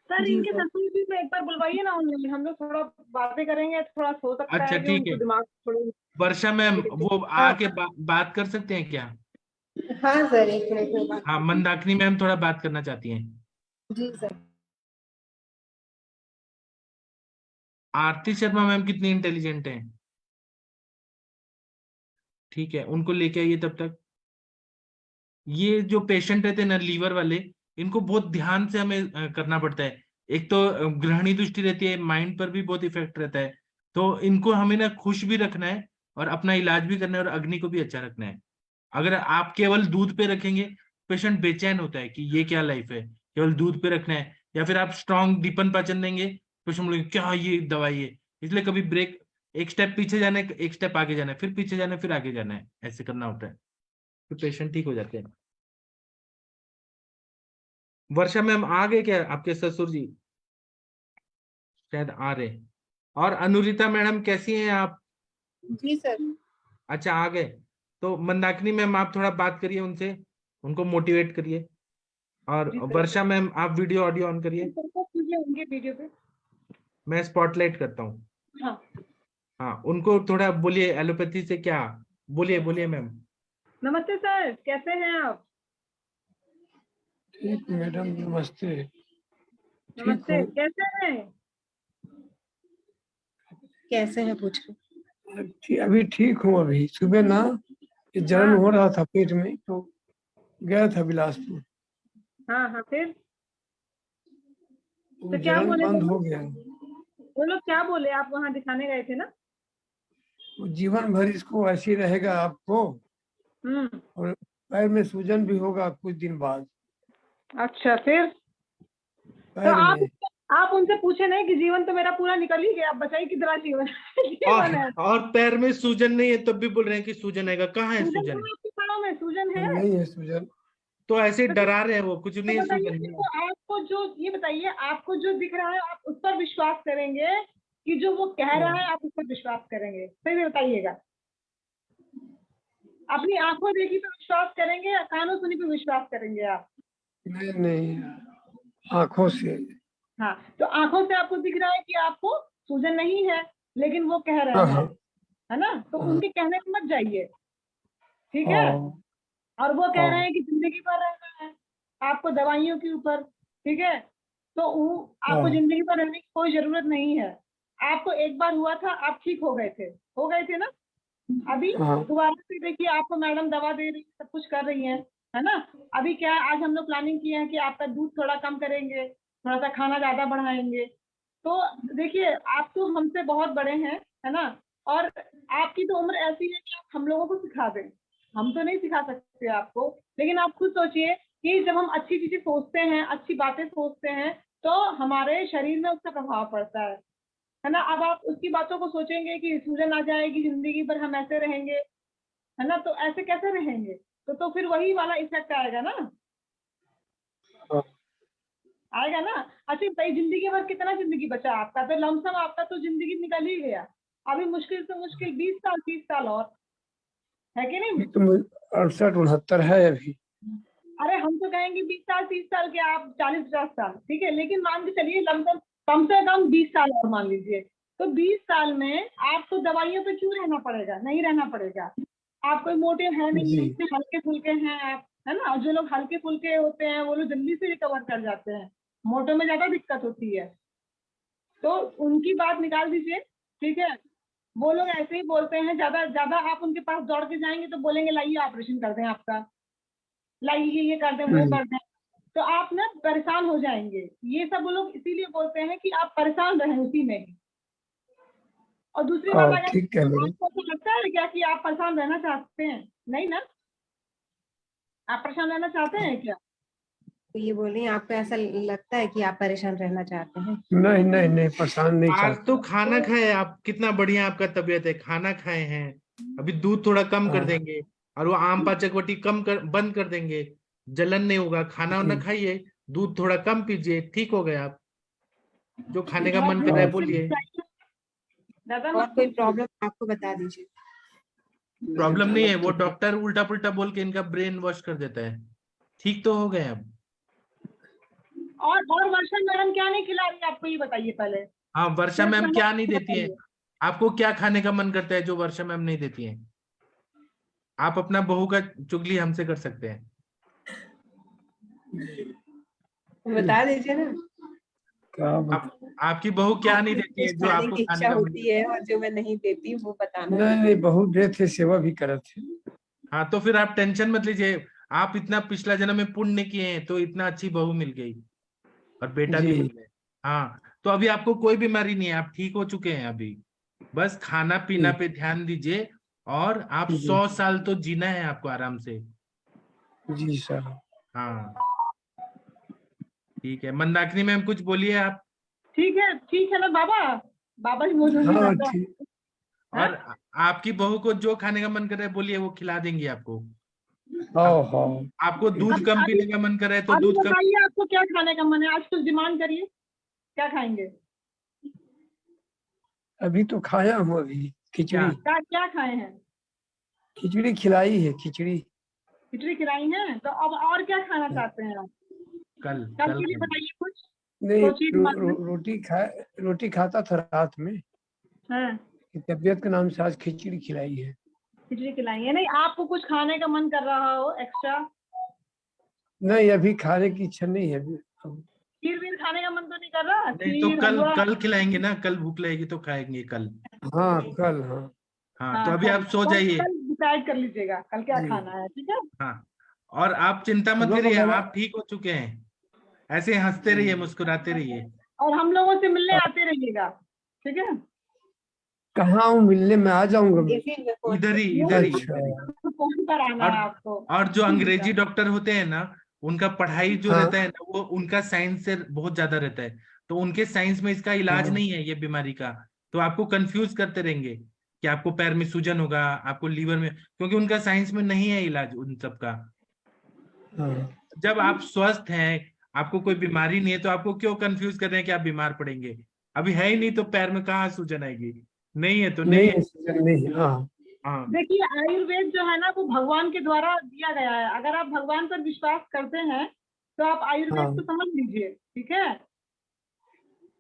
सर जी इनके सर। ससुर जी से एक बार बुलवाइए ना, हम लोग थोड़ा बातें करेंगे, थोड़ा हो सकता अच्छा, है कि ठीक उनको है। दिमाग थोड़ी। वर्षा मैम, वो हाँ आके बात कर सकते हैं क्या? हाँ सर, 1 मिनट में बात हाँ, करती मंदाकिनी मैम थोड़ा बात करना चाहती हैं। हूँ। जी सर। आरती शर्मा मैम कितनी इंटेलिजेंट हैं। ठीक है, उनको लेके आइए तब तक। ये जो पेशेंट रहते हैं ना लीवर वाले, इनको बहुत ध्यान से हमें करना पड़ता है। एक तो ग्रहणी दृष्टि रहती है, माइंड पर भी बहुत इफेक्ट रहता है। तो इनको हमें ना खुश भी रखना है और अपना इलाज भी करना है और अग्नि को भी अच्छा रखना है। अगर आप केवल दूध पे रखेंगे, पेशेंट बेचैन होता है कि ये क्या लाइफ है, केवल दूध पे रखना है। या फिर आप स्ट्रॉन्ग दीपन पाचन देंगे, पेशेंट बोलेंगे क्या ये दवाई है। इसलिए कभी ब्रेक, एक स्टेप पीछे जाना है, एक स्टेप आगे जाना है, फिर पीछे जाना है, फिर आगे जाना है, ऐसे करना होता है, तो पेशेंट ठीक हो जाते हैं। वर्षा मैम आ गए क्या आपके ससुर जी? शायद आ रहे। और अनुरिता मैडम कैसी हैं आप? जी सर। अच्छा, आ गए। तो मंदाकिनी मैम आप थोड़ा बात करिए उनसे, उनको मोटिवेट करिए। और जी सर। वर्षा मैम आप वीडियो ऑडियो ऑन करिए, होंगे वीडियो पे। मैं स्पॉटलाइट करता हूँ। हाँ हाँ, उनको थोड़ा बोलिए एलोपैथी से क्या, बोलिए बोलिए मैम। नमस्ते सर, कैसे हैं आप? ठीक मैडम, नमस्ते। ठीक नमस्ते, हूँ। कैसे हैं? कैसे हैं पूछ रहे? अभी ठीक हूँ। अभी सुबह ना ये जलन हाँ हो रहा था पेट में, तो गया था बिलासपुर, हाँ हाँ, फिर वो तो क्या जलन बोले बंद वो हो लोग? गया। वो लोग क्या बोले? आप वहाँ दिखाने गए थे ना? वो जीवन भर इसको ऐसे ही रहेगा आपको, और पैर में सूजन भी होगा कुछ दिन बाद, अच्छा, फिर तो पैर में। आप उनसे पूछे नहीं कि जीवन तो मेरा पूरा निकल ही गया, अब बचाइए कितना जीवन जीवन है। और पैर में सूजन नहीं है तब भी बोल रहे हैं कि सूजन आएगा, कहाँ है सूजन सूजन? है आपके पैरों में? सूजन है? नहीं है सूजन। तो ऐसे तो डरा रहे हैं वो, कुछ नहीं है बताइए सूजन कि नहीं वो आपको जो, ये बताइए आपको जो दिख रहा है आप उस पर विश्वास करेंगे कि जो वो कह रहा है आप उस पर विश्वास करेंगे? सही में बताइएगा, अपनी आंखों देखी तो विश्वास करेंगे या कानों सुनी पे विश्वास करेंगे आप? नहीं, आंखों से। हाँ, तो आंखों से आपको दिख रहा है कि आपको सूजन नहीं है, लेकिन वो कह रहे हैं, है ना? तो उनके कहने पे मत जाइए, ठीक है? और वो कह रहे हैं कि जिंदगी भर रहना है आपको दवाइयों के ऊपर, ठीक है? तो आपको जिंदगी भर रहने की कोई जरूरत नहीं है। आपको एक बार हुआ था, आप ठीक हो गए थे ना? अभी दोबारा से देखिए, आपको मैडम दवा दे रही है, सब कुछ कर रही है ना? अभी क्या है, आज हम लोग प्लानिंग किए हैं कि आपका दूध थोड़ा कम करेंगे, थोड़ा सा खाना ज्यादा बढ़ाएंगे। तो देखिए, आप तो हमसे बहुत बड़े हैं, है ना? और आपकी तो उम्र ऐसी है कि आप हम लोगों को सिखा दें, हम तो नहीं सिखा सकते आपको, लेकिन आप खुद सोचिए कि जब हम अच्छी चीजें सोचते हैं, अच्छी बातें सोचते हैं, तो हमारे शरीर में उसका प्रभाव पड़ता है ना? अब आप उसकी बातों को सोचेंगे कि सूजन आ जाएगी, जिंदगी भर हम ऐसे रहेंगे, है ना? तो ऐसे कैसे रहेंगे? तो फिर वही वाला इफेक्ट आएगा ना, आएगा ना? अच्छा भाई, जिंदगी भर कितना जिंदगी बचा आपका? तो लमसम आपका तो जिंदगी निकल ही गया। अभी मुश्किल से मुश्किल 20 साल 30 साल और है कि नहीं? तो 68-69 है अभी। अरे हम तो कहेंगे 20 साल 30 साल के, आप 40-50 साल, ठीक है? लेकिन मान के चलिए लमसम कम से कम 20 साल और मान लीजिए। तो 20 साल में आपको दवाइयों पे क्यों रहना पड़ेगा? नहीं रहना पड़ेगा। आप कोई मोटे है नहीं है, इतने हल्के फुल्के हैं आप, है ना? और जो लोग हल्के फुल्के होते हैं वो लोग जल्दी से रिकवर कर जाते हैं, मोटों में ज्यादा दिक्कत होती है। तो उनकी बात निकाल दीजिए, ठीक है? वो लोग ऐसे ही बोलते हैं, ज्यादा ज्यादा आप उनके पास दौड़ के जाएंगे तो बोलेंगे लाइए ऑपरेशन कर दें आपका, लाइए ये कर दें वो कर दें, तो आप ना परेशान हो जाएंगे। ये सब वो लोग इसीलिए बोलते हैं कि आप परेशान रहें उसी में ही। और दूसरी बात, अगर आपको ऐसा लगता है क्या कि आप परेशान रहना चाहते हैं? नहीं ना? आप परेशान रहना चाहते हैं क्या? तो ये बोल रही हैं, आपको ऐसा लगता है कि आप परेशान रहना चाहते हैं? नहीं, परेशान नहीं आज तो खाना खाए आप, कितना बढ़िया आपका तबीयत है, खाना खाए हैं, अभी दूध थोड़ा कम कर देंगे और वो आम पाचकवटी बंद कर देंगे, जलन नहीं होगा। खाना वाना खाइए, दूध थोड़ा कम पीजिए, ठीक हो गए आप। जो खाने का मन कर रहा है बोलिए। और कोई प्रॉब्लम आपको बता दीजिए। प्रॉब्लम नहीं है, वो डॉक्टर उल्टा पुल्टा बोल के इनका ब्रेन वॉश कर देता है। ठीक तो हो गए अब। और वर्षा मैडम क्या नहीं खिला रही आपको, ये बताइए पहले। हाँ, वर्षा मैम क्या नहीं देती है आपको? क्या खाने का मन करता है जो वर्षा मैम नहीं देती है? आप अपना बहू का चुगली हमसे कर सकते हैं। बता दीजिए ना। आपकी बहू क्या नहीं देती है जो आपको की खाने इच्छा का मन? होती है और जो मैं नहीं देती वो बताना। नहीं, बहुत देर थे, सेवा भी करे थे। हाँ, तो फिर आप टेंशन मत लीजिए, आप इतना पिछला जन्म में पुण्य किए हैं तो इतना अच्छी बहू मिल गई और बेटा भी मिल गया। हाँ, तो अभी आपको कोई बीमारी नहीं है, आप ठीक हो चुके हैं। अभी बस खाना पीना पे ध्यान दीजिए और आप 100 साल तो जीना है आपको आराम से। जी सर। हाँ ठीक है। मंदाकिनी मैम कुछ बोलिए आप। ठीक है ना बाबा जी मोदी और आपकी बहू को जो खाने का मन कर रहा है बोलिए, वो खिला देंगी आपको। आपको दूध कम पीने का मन कर रहा है तो दूध कम। बताइए आपको क्या खाने का मन है, आज कुछ डिमांड करिए, क्या खाएंगे? अभी तो खाया हूँ, अभी खिचड़ी। क्या खाए हैं? खिचड़ी खिलाई है, खिचड़ी। खिचड़ी खिलाई है, तो अब और क्या खाना चाहते हैं आप? कल कल कल के लिए खाएंगे। बताइए कुछ। नहीं, सोचिए दिमाग में। रोटी खाता था रात में, हाँ, कि तबीयत के नाम से आज खिचड़ी खिलाई है। खिचड़ी खिलाई है। नहीं, आपको कुछ खाने का मन कर रहा हो एक्स्ट्रा? नहीं, अभी खाने की इच्छा नहीं है अभी। खीर वीर खाने का मन तो नहीं कर रहा? नहीं तो खीर, कल हलवा? कल खिलाएंगे ना, कल भूख लगेगी तो खाएंगे कल। हाँ कल, हाँ हाँ तो हाँ, अभी आप सो जाइए। कल डिसाइड कर लीजिएगा कल क्या जी। खाना है, ठीक है? हाँ, और आप चिंता मत सुबह को करिए, मैंने आप ठीक हो चुके हैं। ऐसे हंसते रहिए, मुस्कुराते रहिए। और हम लोगों से मिलने आते रहिएगा, ठीक है? कहाँ हूँ मिलने में, आ जाऊंगा मैं। इधर ही इधर ही अच्छा। इधर ही। फोन पर आना है आपको। और जो अंग्रेजी डॉक्टर होते हैं ना, उनका पढ़ाई जो हाँ। रहता है ना, वो उनका साइंस से बहुत ज्यादा रहता है, तो उनके साइंस में इसका इलाज हाँ। नहीं है ये बीमारी का। तो आपको कंफ्यूज करते रहेंगे कि आपको पैर में सूजन होगा, आपको लीवर में, क्योंकि उनका साइंस में नहीं है इलाज उन सब का। हाँ। जब आप स्वस्थ हैं, आपको कोई बीमारी नहीं है, तो आपको क्यों कंफ्यूज कर रहे हैं कि आप बीमार पड़ेंगे? अभी है ही नहीं तो पैर में कहाँ सूजन आएगी? नहीं है तो नहीं नहीं है। नहीं, हाँ हाँ देखिए, आयुर्वेद जो है ना वो भगवान के द्वारा दिया गया है। अगर आप भगवान पर विश्वास करते हैं तो आप आयुर्वेद हाँ। को समझ लीजिए, ठीक है?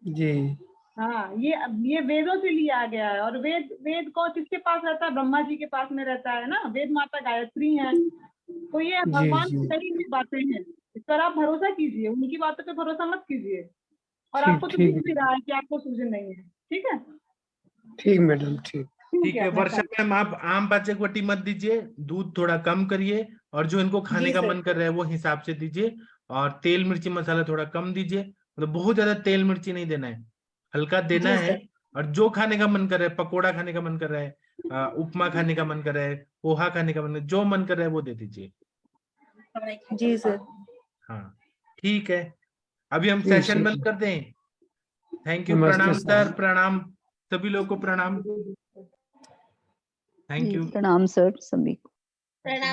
जी। हाँ, ये वेदों से लिया गया है। और वेद को किसके पास रहता है? ब्रह्मा जी के पास में रहता है ना। वेद माता गायत्री है, तो ये जी भगवान जी, की कही हुई बातें हैं। इस पर आप भरोसा कीजिए, उनकी बातों पे भरोसा मत कीजिए। और ठीक आपको तो ठीक दिख भी रहा है कि आपको सूजन नहीं है, ठीक है? ठीक मैडम, ठीक। ठीक है। अपना वर्षा ख्याल मैम, आप आम पाचक वटी मत दीजिए, दूध थोड़ा कम करिए, और जो इनको खाने जी का सर। मन कर रहा है वो हिसाब से दीजिए। और तेल मिर्ची मसाला थोड़ा कम दीजिए, मतलब बहुत ज्यादा तेल मिर्ची नहीं देना है, हल्का देना जी है। सर। और जो खाने का मन कर रहा है, पकोड़ा खाने का मन कर रहा है, उपमा खाने का मन कर रहा है, पोहा खाने का मन कर रहा है, जो मन कर रहा है वो दे दीजिए। जी सर। हाँ ठीक है, अभी हम ठीक सेशन सर। बंद कर दें। Thank you. नमस्ते प्रणाम सर। सर, प्रणाम सभी लोगों को, प्रणाम। Thank you. प्रणाम सर सभी को। प्रणाम।